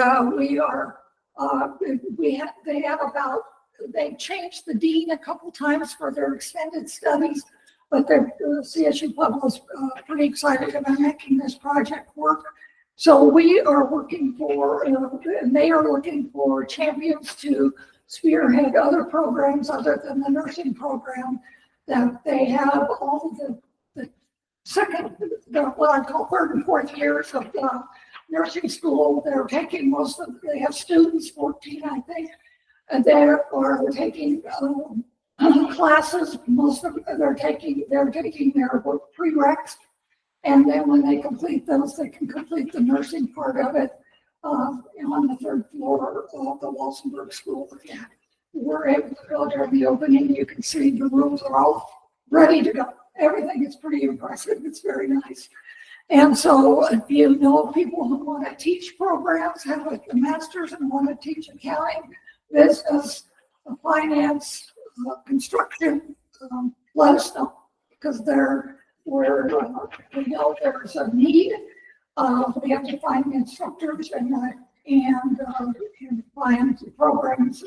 they've changed the dean a couple times for their extended studies, but the CSU Pueblo is pretty excited about making this project work. So we are working for, and they are looking for champions to spearhead other programs other than the nursing program, that they have all the what I call third and fourth years of nursing school. They're taking they have students, 14, I think, and they are taking classes. Most of them, they're taking their prereqs. And then when they complete those, they can complete the nursing part of it on the third floor of the Walsenburg School. Yeah. We're able to go during the opening. You can see the rooms are all ready to go. Everything is pretty impressive. It's very nice. And so if you know people who want to teach programs, have a master's and want to teach accounting, business, finance, construction, let us know, because we know there's a need. We have to find instructors and find programs.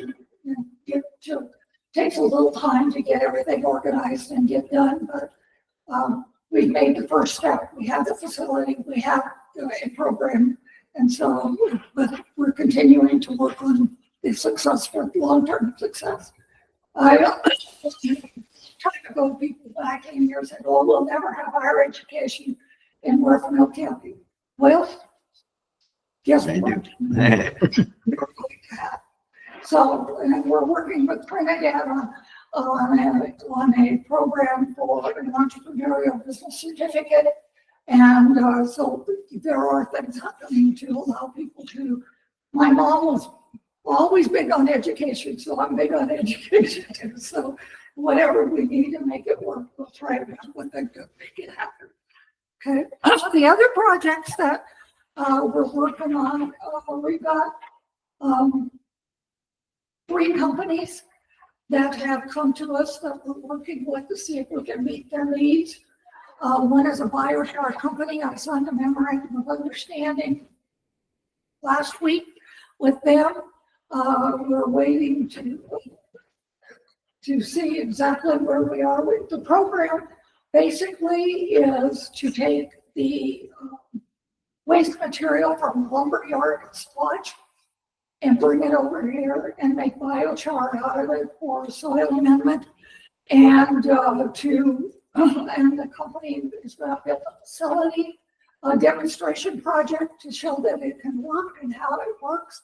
Takes a little time to get everything organized and get done, but we've made the first step. We have the facility, we have a program, and so, but we're continuing to work on the success for long-term success. I try to go people back in years and go, we'll never have higher education in Huerfano County. Well, guess They what? do. We're going to have. So, and we're working with Trinidad on a program for an entrepreneurial business certificate. And so there are things happening to allow people to, my mom was always big on education, so I'm big on education too. So whatever we need to make it work, we'll try to make it happen. Okay. The other projects that we're working on, we've got 3 companies that have come to us that we're working with to see if we can meet their needs. One is a biochar company. I signed a memorandum of understanding last week with them. We're waiting to see exactly where we are with the program. Basically is to take the waste material from lumberyard and squash and bring it over here and make biochar out of it for soil amendment. And and the company is going to build a facility, a demonstration project to show that it can work and how it works.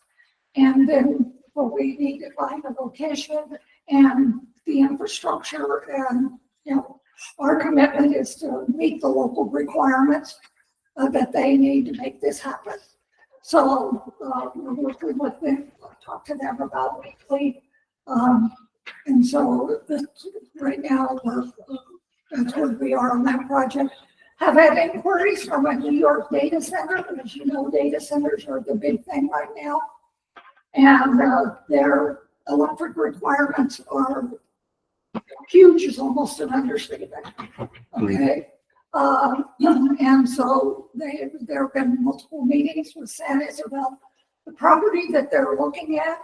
And then we need to find a location and the infrastructure, and our commitment is to meet the local requirements that they need to make this happen. So we're working with them, talk to them about weekly. And so right now that's where we are on that project. Have had inquiries from a New York data center. As you know, data centers are the big thing right now. And their electric requirements are huge, is almost an understatement. Okay. And so there have been multiple meetings with San Isabel. The property that they're looking at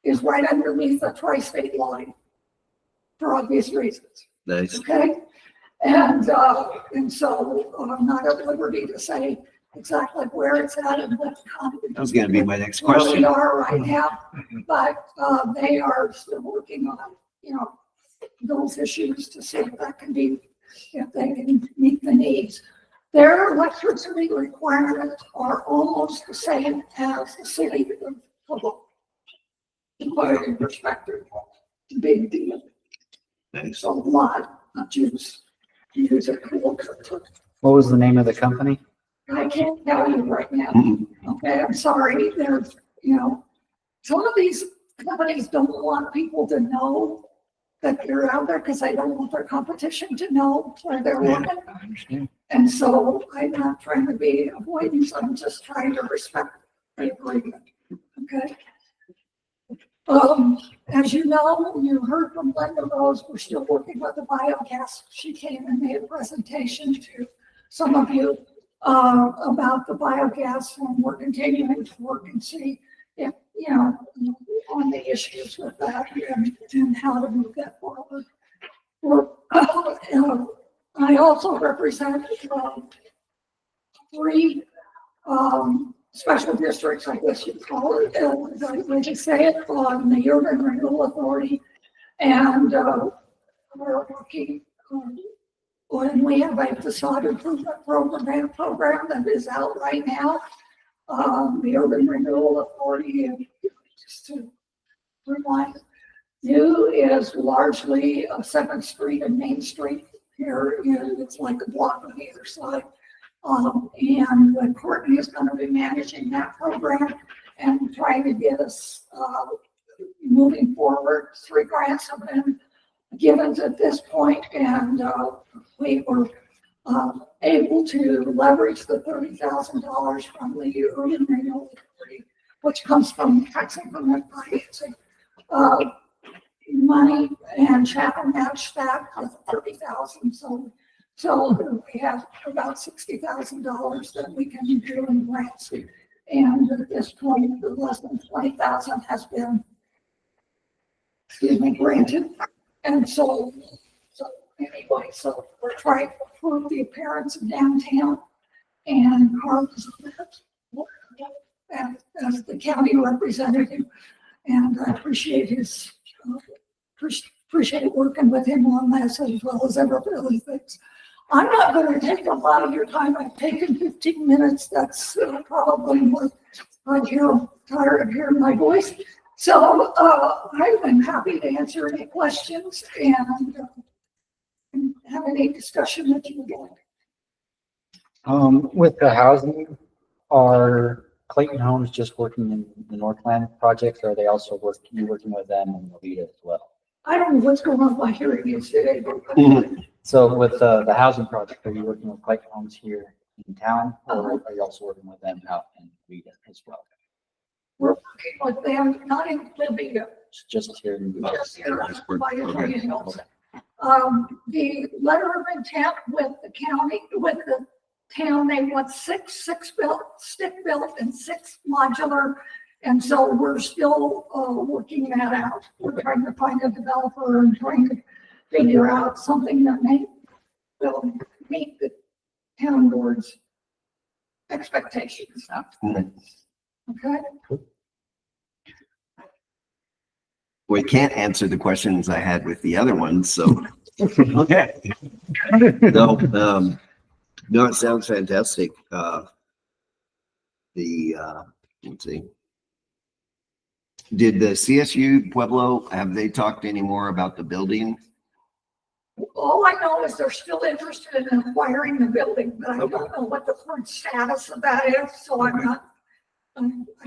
is right underneath the tri-state line for obvious reasons. Nice. Okay. And so I'm not at liberty to say exactly where it's at and what That was going to be my next where we question. are right now, but they are still working on, those issues to see if that can be if they can meet the needs. Their electricity requirements are almost the same as the city of Pueblo. To put it in perspective, it's a big deal. Thanks. A lot of juice. Use a cool cooker. What was the name of the company? I can't tell you right now. Mhm. Okay, I'm sorry. There's, some of these companies don't want people to know that they're out there because they don't want their competition to know where they're working. I understand. And so I'm not trying to be avoidance. I'm just trying to respect the agreement. Okay. As you know, you heard from Linda Rose, we're still working with the biogas. She came and made a presentation to some of you about the biogas, and we're continuing to work and see if, on the issues with that and how to move that forward. I also represent 3 special districts, I guess you'd call it, when you say it, on the Urban Renewal Authority. And we're working when we have a facade improvement program that is out right now. The Urban Renewal Authority, just to remind you, is largely 7th Street and Main Street here. It's like a block on either side. And Courtney is going to be managing that program and trying to get us moving forward. 3 grants have been given at this point, and we were able to leverage the $30,000 from the Urban Renewal Authority, which comes from tax increment financing money, and Chapel matched that with $30,000. So we have about $60,000 that we can do in grants. And at this point, less than $20,000 has been, granted. And so anyway, so we're trying to improve the appearance of downtown, and Carl is as the county representative, and I appreciate his appreciate working with him on this as well as everybody thinks. I'm not going to take a lot of your time. I've taken 15 minutes. That's probably more. I'm tired of hearing my voice. So I'm happy to answer any questions and have any discussion that you would like. With the housing, are Clayton Homes just working in the Northland projects, or are they also working with them in Lolita as well? I don't know what's going on with my hearing aids today. So with the housing project, are you working with Clayton Homes here in town, or are you also working with them out in Lolita as well? We're working with them, not in Libya. Just here in Just here by Okay. Hills. The letter of intent with the county, with the town, they want 6 stick built and 6 modular. And so we're still working that out. We're trying to find a developer and trying to figure out something that will meet the town board's expectations. Okay. We can't answer the questions I had with the other ones, so. Okay. No, it sounds fantastic. Let's see. Did the CSU Pueblo, have they talked any more about the building? All I know is they're still interested in acquiring the building, but I don't know what the current status of that is, so I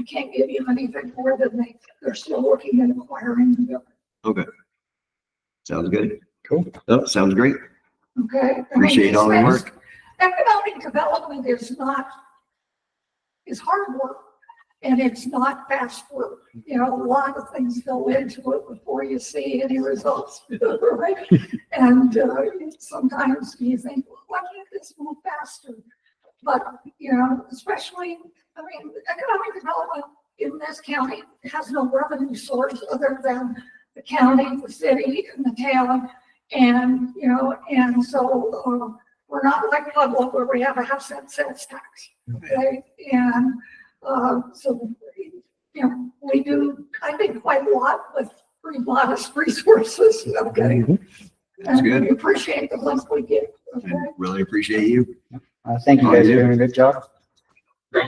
can't give you anything more than they're still looking at acquiring the building. Okay. Sounds good. Cool. Oh, sounds great. Okay. Appreciate all the work. Economic development is hard work, and it's not fast work. A lot of things go into it before you see any results, right? And sometimes you think, well, why can't this move faster? But, especially, economic development in this county has no revenue source other than the county, the city, and the town. And, and so we're not like Pueblo where we have a half-cent sales tax. Okay. And so, we do, I think, quite a lot with pretty modest resources. Okay. That's And good. we appreciate the ones we get. Okay? And really appreciate you. Thank you Oh, guys for yeah. doing a good job.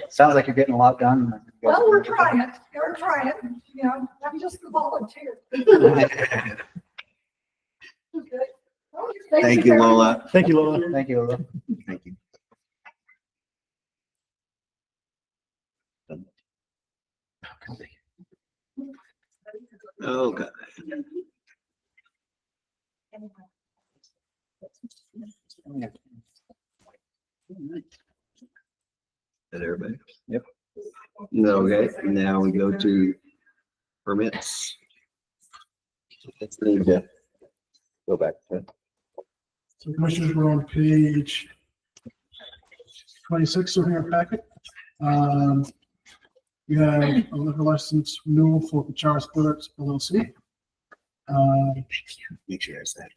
Sounds like you're getting a lot done. Well, we're trying. We're trying. You know, I'm just a volunteer. Okay. Well, Thank you, very Lola. Thank you, Lola. Thank you, Lola. Thank you. Okay. Is everybody? Yep. Okay, now we go to permits. Let's need to go back to. So commissioners, we're on page 26 of your packet. We have a liquor license renewal for Charles Spirits LLC. Make sure it's that.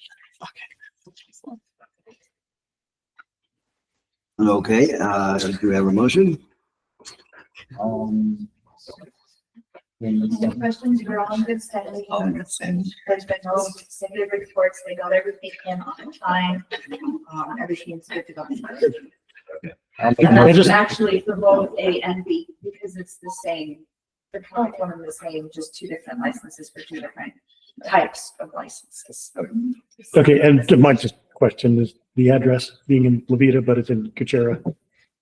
Okay, do we have a motion? No questions, you're all in good standing. There's been no negative reports, they got everything in on time. Everything's good to go. I'll make a And motion. that's actually for both A and B, because it's the same, they're probably one and the same, just two different licenses for two different types of licenses. Okay, and my just question is the address being in Levita, but it's in Kuchera.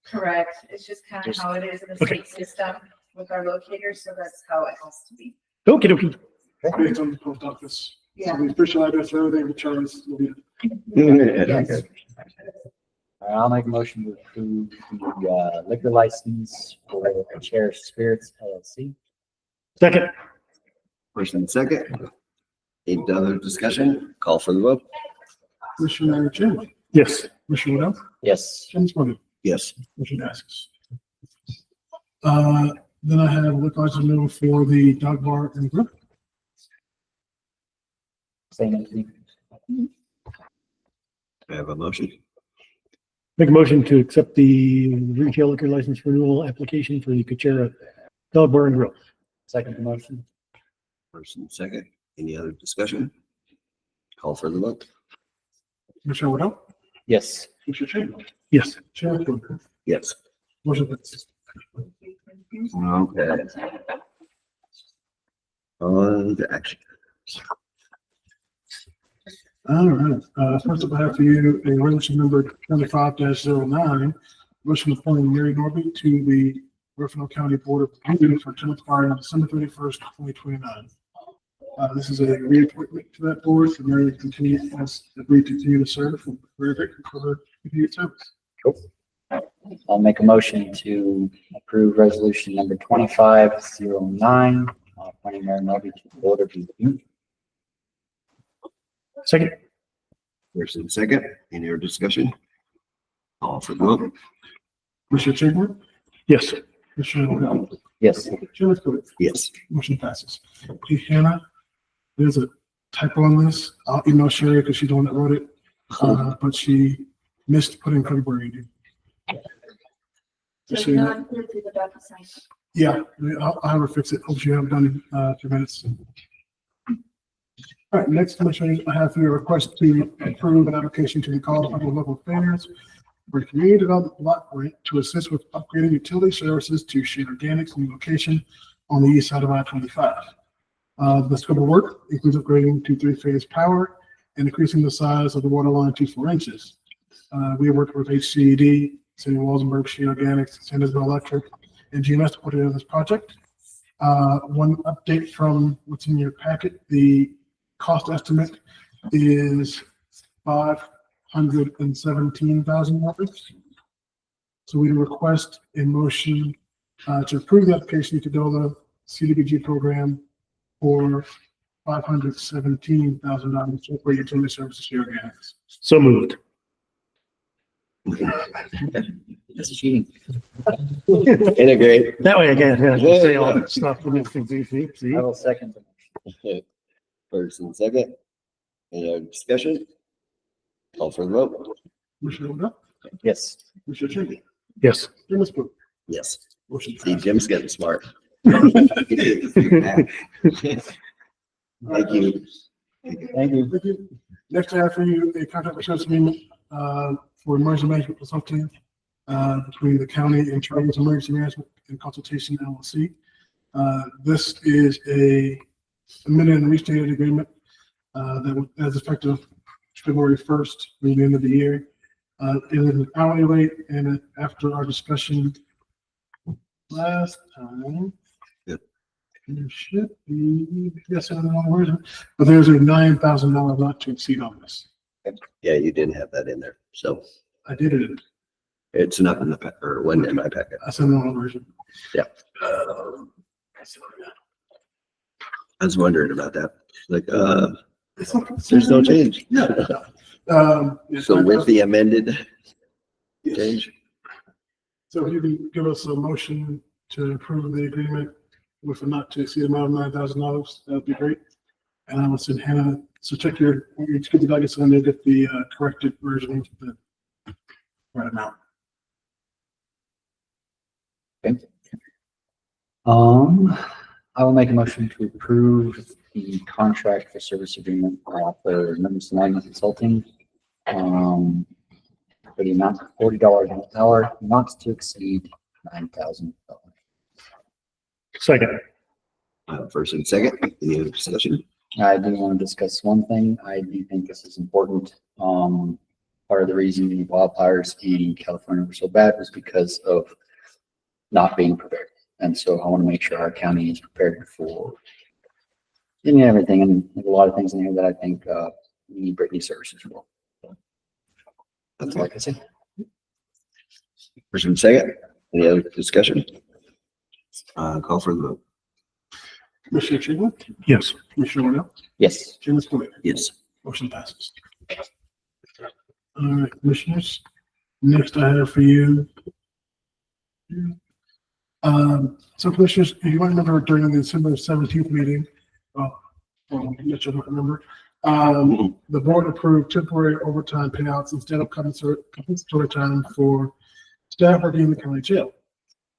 Correct, it's just kind of Just- how it is in the okay. state system with our locators, so that's how it has to be. Okey dokey. Based on the post office. Yeah. So the official address, everything with Charles will be. Yes. I'll make a motion to approve the liquor license for Chair Spirits LLC. Second, First and second. Any other discussion? Call for the vote. Commissioner Chandler, yes. Commissioner Wendell, Yes. James Morgan, Yes. motion passes. Then I have a liquor license renewal for the dog bar and grill. Same entity. I have a motion. Make a motion to accept the retail liquor license renewal application for the Kuchera Dog Bar and Grill. Second motion. First and second. Any other discussion? Call for the vote. Commissioner Wendell, Yes. Commissioner Chandler, Yes. Chair Porter, Yes. motion passes. Okay. On to action. All right, first up I have for you a resolution number 25-09, resolution appointing Mary Norby to the Huerfano County Board of Review for term expiring on December 31st, 2029. This is a reappointment to that board, so Mary has agreed to continue to serve. We're very grateful for her continued service. I'll make a motion to approve resolution number 2509, appointing Mayor Norby to the Board of Review. Second, First and second. Any other discussion? Call for the vote. Commissioner Chamberlain, yes. Commissioner Wendell, Yes. Chair Porter, Yes. motion passes. Hey, Hannah, there's a typo on this. I'll email Sherry because she's the one that wrote it, but she missed putting February. Just so you know. Through the DocuSign. Yeah, I'll have her fix it. Hope you have done in 2 minutes. All right, next commissioner, I have for your request to approve an application to the Colorado Local Affairs for community development block grant to assist with upgrading utility services to Shade Organics new location on the east side of I-25. The scope of work includes upgrading to 3-phase power and increasing the size of the water line to 4 inches. We have worked with HCED, City of Walsenburg, Shade Organics, San Isabel Electric, and GMS to put together this project. One update from what's in your packet, the cost estimate is $517,000. So we request a motion to approve the application to build a CDBG program for $517,000 for utility services here again. So moved. That's cheating. Integrate. That way I can say all that stuff. See? I will second the motion. First and second. Any other discussion? Call for the vote. Commissioner Wendell, Yes. Commissioner Chandler, Yes. James Boone, Yes. motion See, passes. Jim's getting smart. Thank you. Thank you. Thank you. Next, I have for you a contract for service agreement for emergency management consulting between the county and Charles Emergency Management and Consultation LLC. This is a amended and restated agreement that was effective February 1st through the end of the year. It is an hourly rate, and after our discussion last time, there should be, yes, in the wrong version, but there's a $9,000 not to exceed on this. Yeah, you didn't have that in there, so I did it. it's not in the pack, or wasn't in my packet. I sent the wrong version. Yeah. I was wondering about that. Like, there's no change. Yeah. So with the amended change, So if you can give us a motion to approve the agreement with a not to exceed amount of $9,000, that'd be great. And I will send Hannah, so check your dockets and they'll get the corrected version of the right amount. I will make a motion to approve the contract for service agreement for emergency management consulting. For the amount of $40 an hour, not to exceed $9,000. Second. first and second, any other discussion? I do want to discuss one thing. I do think this is important. Part of the reason the wildfires in California were so bad was because of not being prepared. And so I want to make sure our county is prepared for any and everything. And there's a lot of things in here that I think we need Brittany services for. That's all I can say. First and second, any other discussion? Call for the vote. Commissioner Tribble, Yes. Commissioner Wardell, Yes. Chairman Square. Yes. Motion passes. All right, commissioners, next I have for you. So commissioners, if you might remember during the December 17th meeting, let you remember, the board approved temporary overtime payouts instead of compensatory time for staff working in the county jail.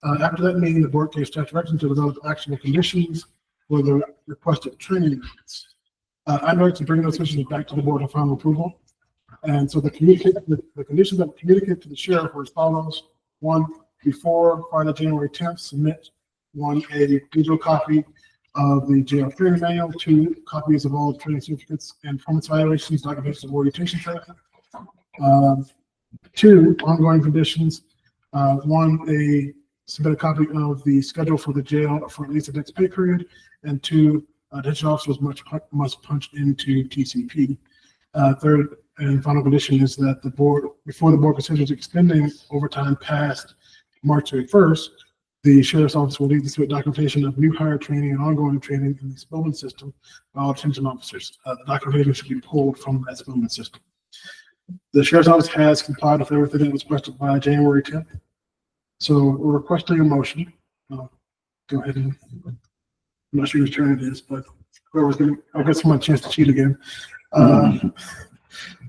After that meeting, the board gave staff direction to develop actionable conditions for the requested training units. I'd like to bring those conditions back to the board for final approval. And so the conditions that were communicated to the sheriff were as follows. One, before Friday, January 10th, submit a digital copy of the jail training manual, 2 copies of all training certificates and performance violations, documentation of orientation training. 2, ongoing conditions. 1, submit a copy of the schedule for the jail for at least the next pay period, and 2, detention officers must punch into TCP. 3rd and final condition is that the board, before the board considers extending overtime past March 31st, the sheriff's office will need to submit documentation of new hire training and ongoing training in the Spillman system by all detention officers. The documentation should be pulled from that Spillman system. The sheriff's office has complied with everything that was requested by January 10th. So we're requesting a motion. Go ahead and, I'm not sure whose turn it is, but whoever's going to, I'll give someone a chance to cheat again.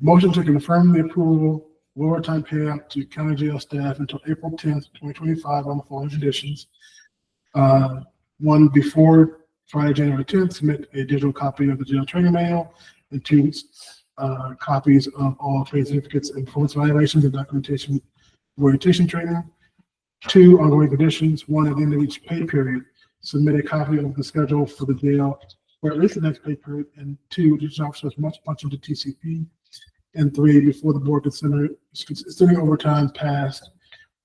Motion to confirm the approval of overtime payout to county jail staff until April 10th, 2025 on the following conditions. 1, before Friday, January 10th, submit a digital copy of the jail training manual, and 2, copies of all training certificates and performance violations and documentation orientation training. 2, ongoing conditions. 1, at the end of each pay period, submit a copy of the schedule for the jail for at least the next pay period. And 2, detention officers must punch into TCP. And 3, before the board considering overtime past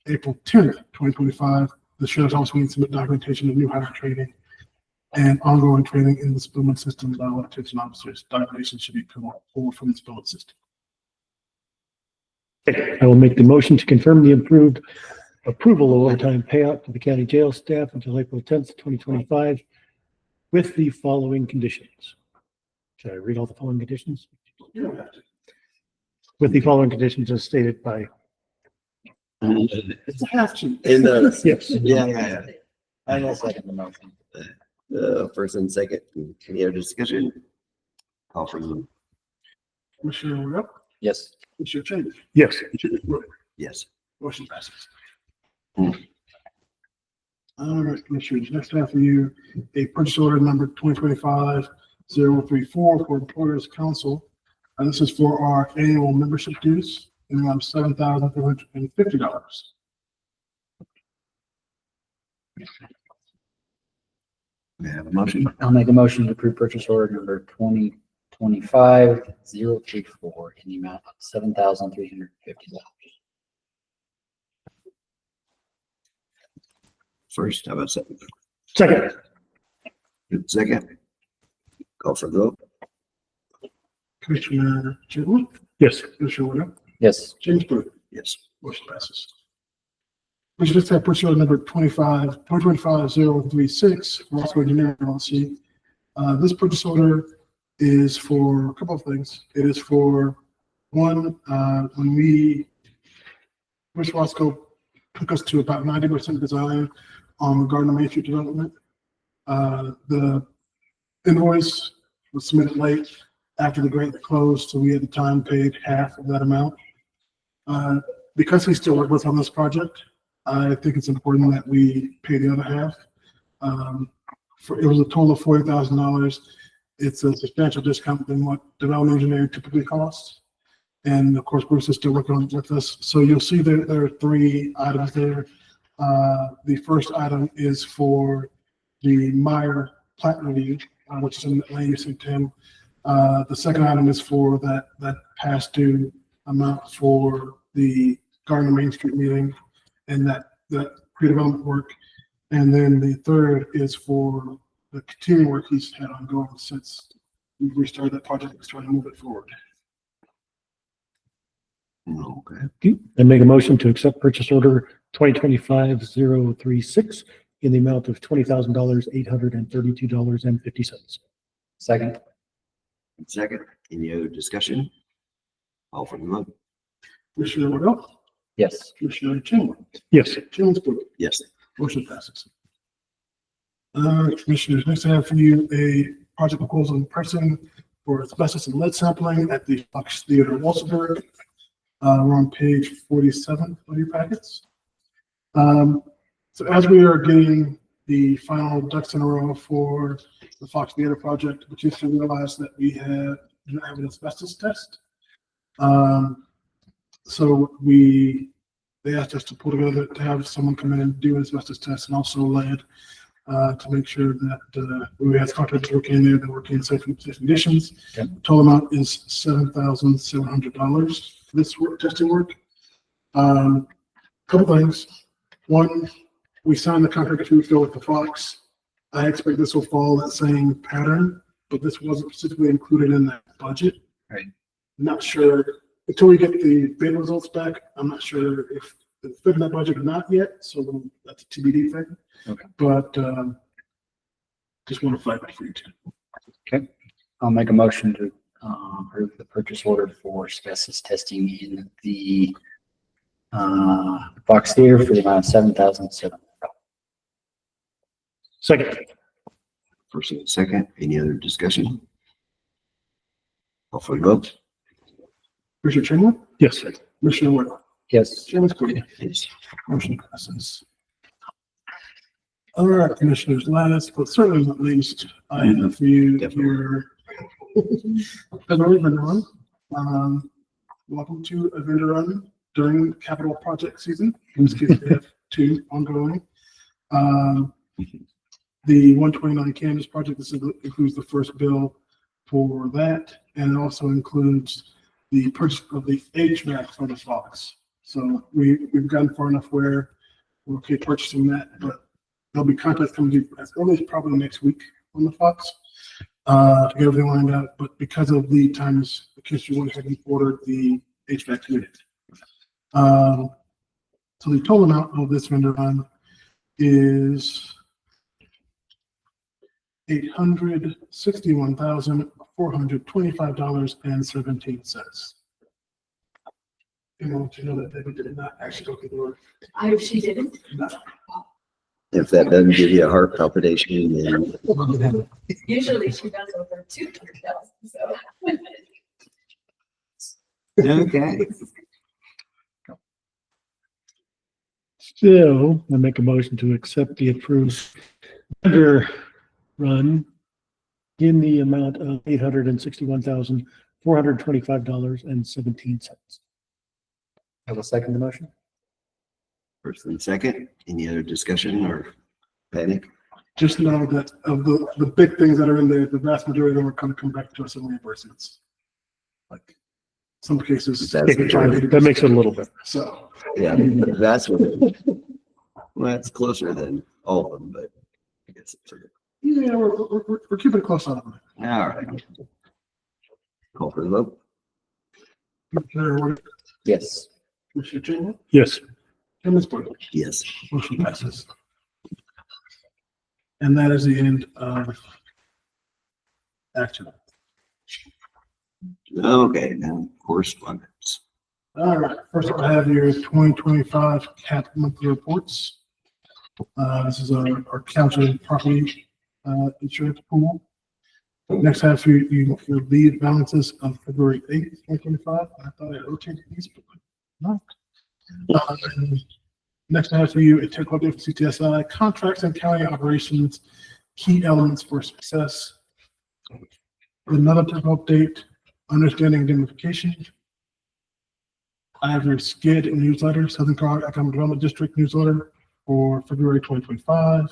April 10th, 2025, the sheriff's office will need to submit documentation of new hire training and ongoing training in the Spillman system by all detention officers. Documentation should be pulled from the Spillman system. I will make the motion to confirm the approval of overtime payout to the county jail staff until April 10th, 2025, with the following conditions. Should I read all the following conditions? You don't have to. With the following conditions as stated by. It's a half to. In the, Yes. yeah. I will second the motion. First and second, any other discussion? Call for the vote. Commissioner Wardell, Yes. Commissioner Chambers, Yes. Commissioner Wood. Yes. Motion passes. All right, commissioners, next I have for you a purchase order number 2025-034 for Employers Council This is for our annual membership dues, and I'm $7,350. May I have a motion? I'll make a motion to approve purchase order number 2025-034 in the amount of $7,350. First, how about second? Second. Good, second. Call for the vote. Commissioner Chisholm, Yes. Commissioner Wood, Yes. James Blue, Yes. motion passes. We should just have purchase order number 2025-036, Roscoe Engineering LLC. This purchase order is for a couple of things. It is for one, when Roscoe took us to about 90% design on the Gardner Main Street development. The invoice was submitted late after the grant closed, so we at the time paid half of that amount. Because he still worked with us on this project, I think it's important that we pay the other half. It was a total of $40,000. It's a substantial discount than what development engineering typically costs. And of course, Bruce is still working on it with us. So you'll see there are three items there. The first item is for the Meyer plat review, which is in land use in Tim. The second item is for that past due amount for the Gardner Main Street meeting and that pre-development work. And then the third is for the continuing work he's had ongoing since we restarted that project and started to move it forward. Okay. I make a motion to accept purchase order 2025-036 in the amount of $20,000, $832.50. Second. Second, any other discussion? Call for the vote. Commissioner Wood, Yes. Commissioner Chisholm, Yes. James Blue, Yes. motion passes. Commissioners, next I have for you a project proposal in person for asbestos and lead sampling at the Fox Theater, Walsenburg. We're on page 47 of your packets. So as we are getting the final ducks in a row for the Fox Theater project, we just realized that we do not have an asbestos test. So they asked us to pull together to have someone come in and do an asbestos test and also lead to make sure that we have contractors working in there, they're working in safe conditions. Okay. Total amount is $7,700 for this testing work. Couple things. One, we signed the contract a few weeks ago with the Fox. I expect this will follow that same pattern, but this wasn't specifically included in that budget. Right. Not sure, until we get the bid results back, I'm not sure if it's fit in that budget or not yet, so that's a TBD thing. Okay. But just want to flag that for you too. Okay. I'll make a motion to approve the purchase order for asbestos testing in the Fox Theater for the amount of $7,700. Second. First and second, any other discussion? Call for the vote. Commissioner Chamberlain, Yes. Commissioner Wood, Yes. Chairman Squee, Yes. motion passes. All right, commissioners, last but certainly not least, I have for you your February vendor run. Welcome to a vendor run during capital project season. In this case, we have two ongoing. The 129 Kansas project, this includes the first bill for that, and it also includes the purchase of the HVAC for the Fox. So we've gotten far enough where we're okay purchasing that, but there'll be contacts coming to as early as probably next week on the Fox to get everything lined up. But because of lead times, the commission went ahead and ordered the HVAC unit. So the total amount of this vendor run is $861,425.17. And I want you to know that Debbie did not actually go through the work. She didn't. If that doesn't give you a heart palpitation, then Usually she does over 200,000, so. okay. So I make a motion to accept the approved vendor run in the amount of $861,425.17 $425.17. I will second the motion. First and second, any other discussion or panic? Just know that of the big things that are in there, the vast majority of them are going to come back to us in reimbursements. Like some cases. That makes it a little bit. So, Yeah, that's what, well, that's closer than all of them, but I guess it's okay. yeah, we're keeping close on them. All right. Call for the vote. Commissioner Wood, Yes. Commissioner Cheney, Yes. and Ms. Boyle. Yes. Motion passes. And that is the end of action. Okay, now correspondence. All right, first I have your 2025 CAP monthly reports. This is our county property insurance pool. Next I have your lead balances of February 8th, 2025. I thought I rotated these, but not. And next I have for you a technical update for CTSI, contracts and county operations, key elements for success. Another technical update, understanding indemnification. I have your SCID newsletter, Southern Colorado Economic Development District newsletter for February 2025.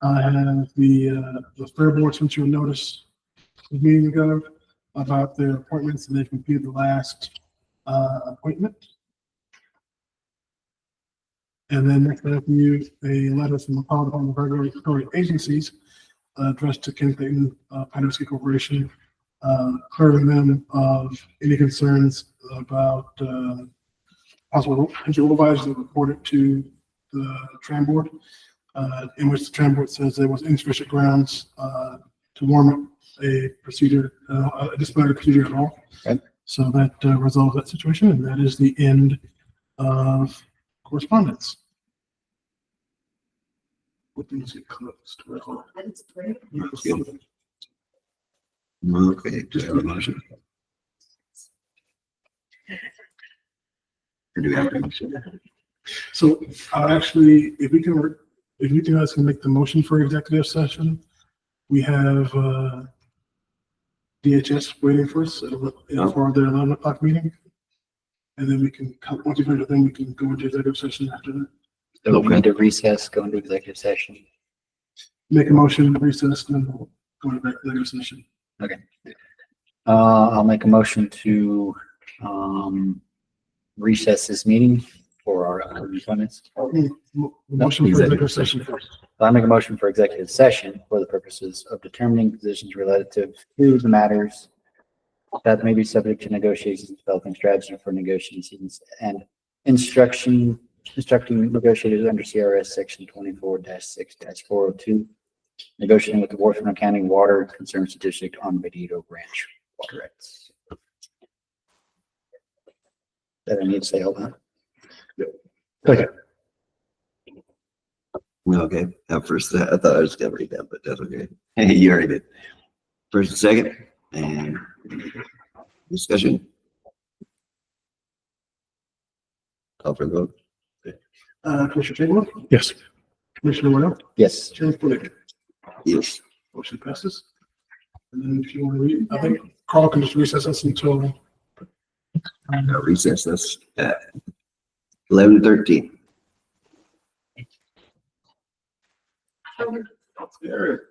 I have the fair board sent you a notice a meeting ago about their appointments, and they've completed the last appointment. And then next I have for you a letter from the Colorado Department of Regulatory Agencies addressed to Ken Clayton, Pioneer Corporation, clearing them of any concerns about possible supervisors that reported to the tram board, in which the tram board says there was insufficient grounds to warrant a procedure, a disciplinary procedure at all. Okay. So that resolves that situation, and that is the end of correspondence. What things get closed? Okay, do I have a motion? Or do we have a motion? So actually, if you guys can make the motion for executive session, we have DHS waiting for us for their 11 o'clock meeting. And then we can, once you finish with them, we can go into executive session after that. So we need to recess, go into executive session. Make a motion, recess, and then we'll go into executive session. I'll make a motion to recess this meeting for our upcoming appointments. Motion for executive session first. I make a motion for executive session for the purposes of determining positions related to the matters that may be subject to negotiations, developing strategy for negotiations, and instructing negotiators under CRS section 24-6-402, negotiating with the Huerfano County Water Conservancy District on Benito Branch water rights. That I need to say all that. Okay. Okay, at first, I thought I was gonna read that, but that's okay. Hey, you already did. First and second, and discussion. Call for the vote. Commissioner Chamberlain, Yes. Commissioner Royal, Yes. Chairman Foot. Yes. Motion passes. And then if you want to read, I think Carl can just recess us until Recess us at 11:13. Eric.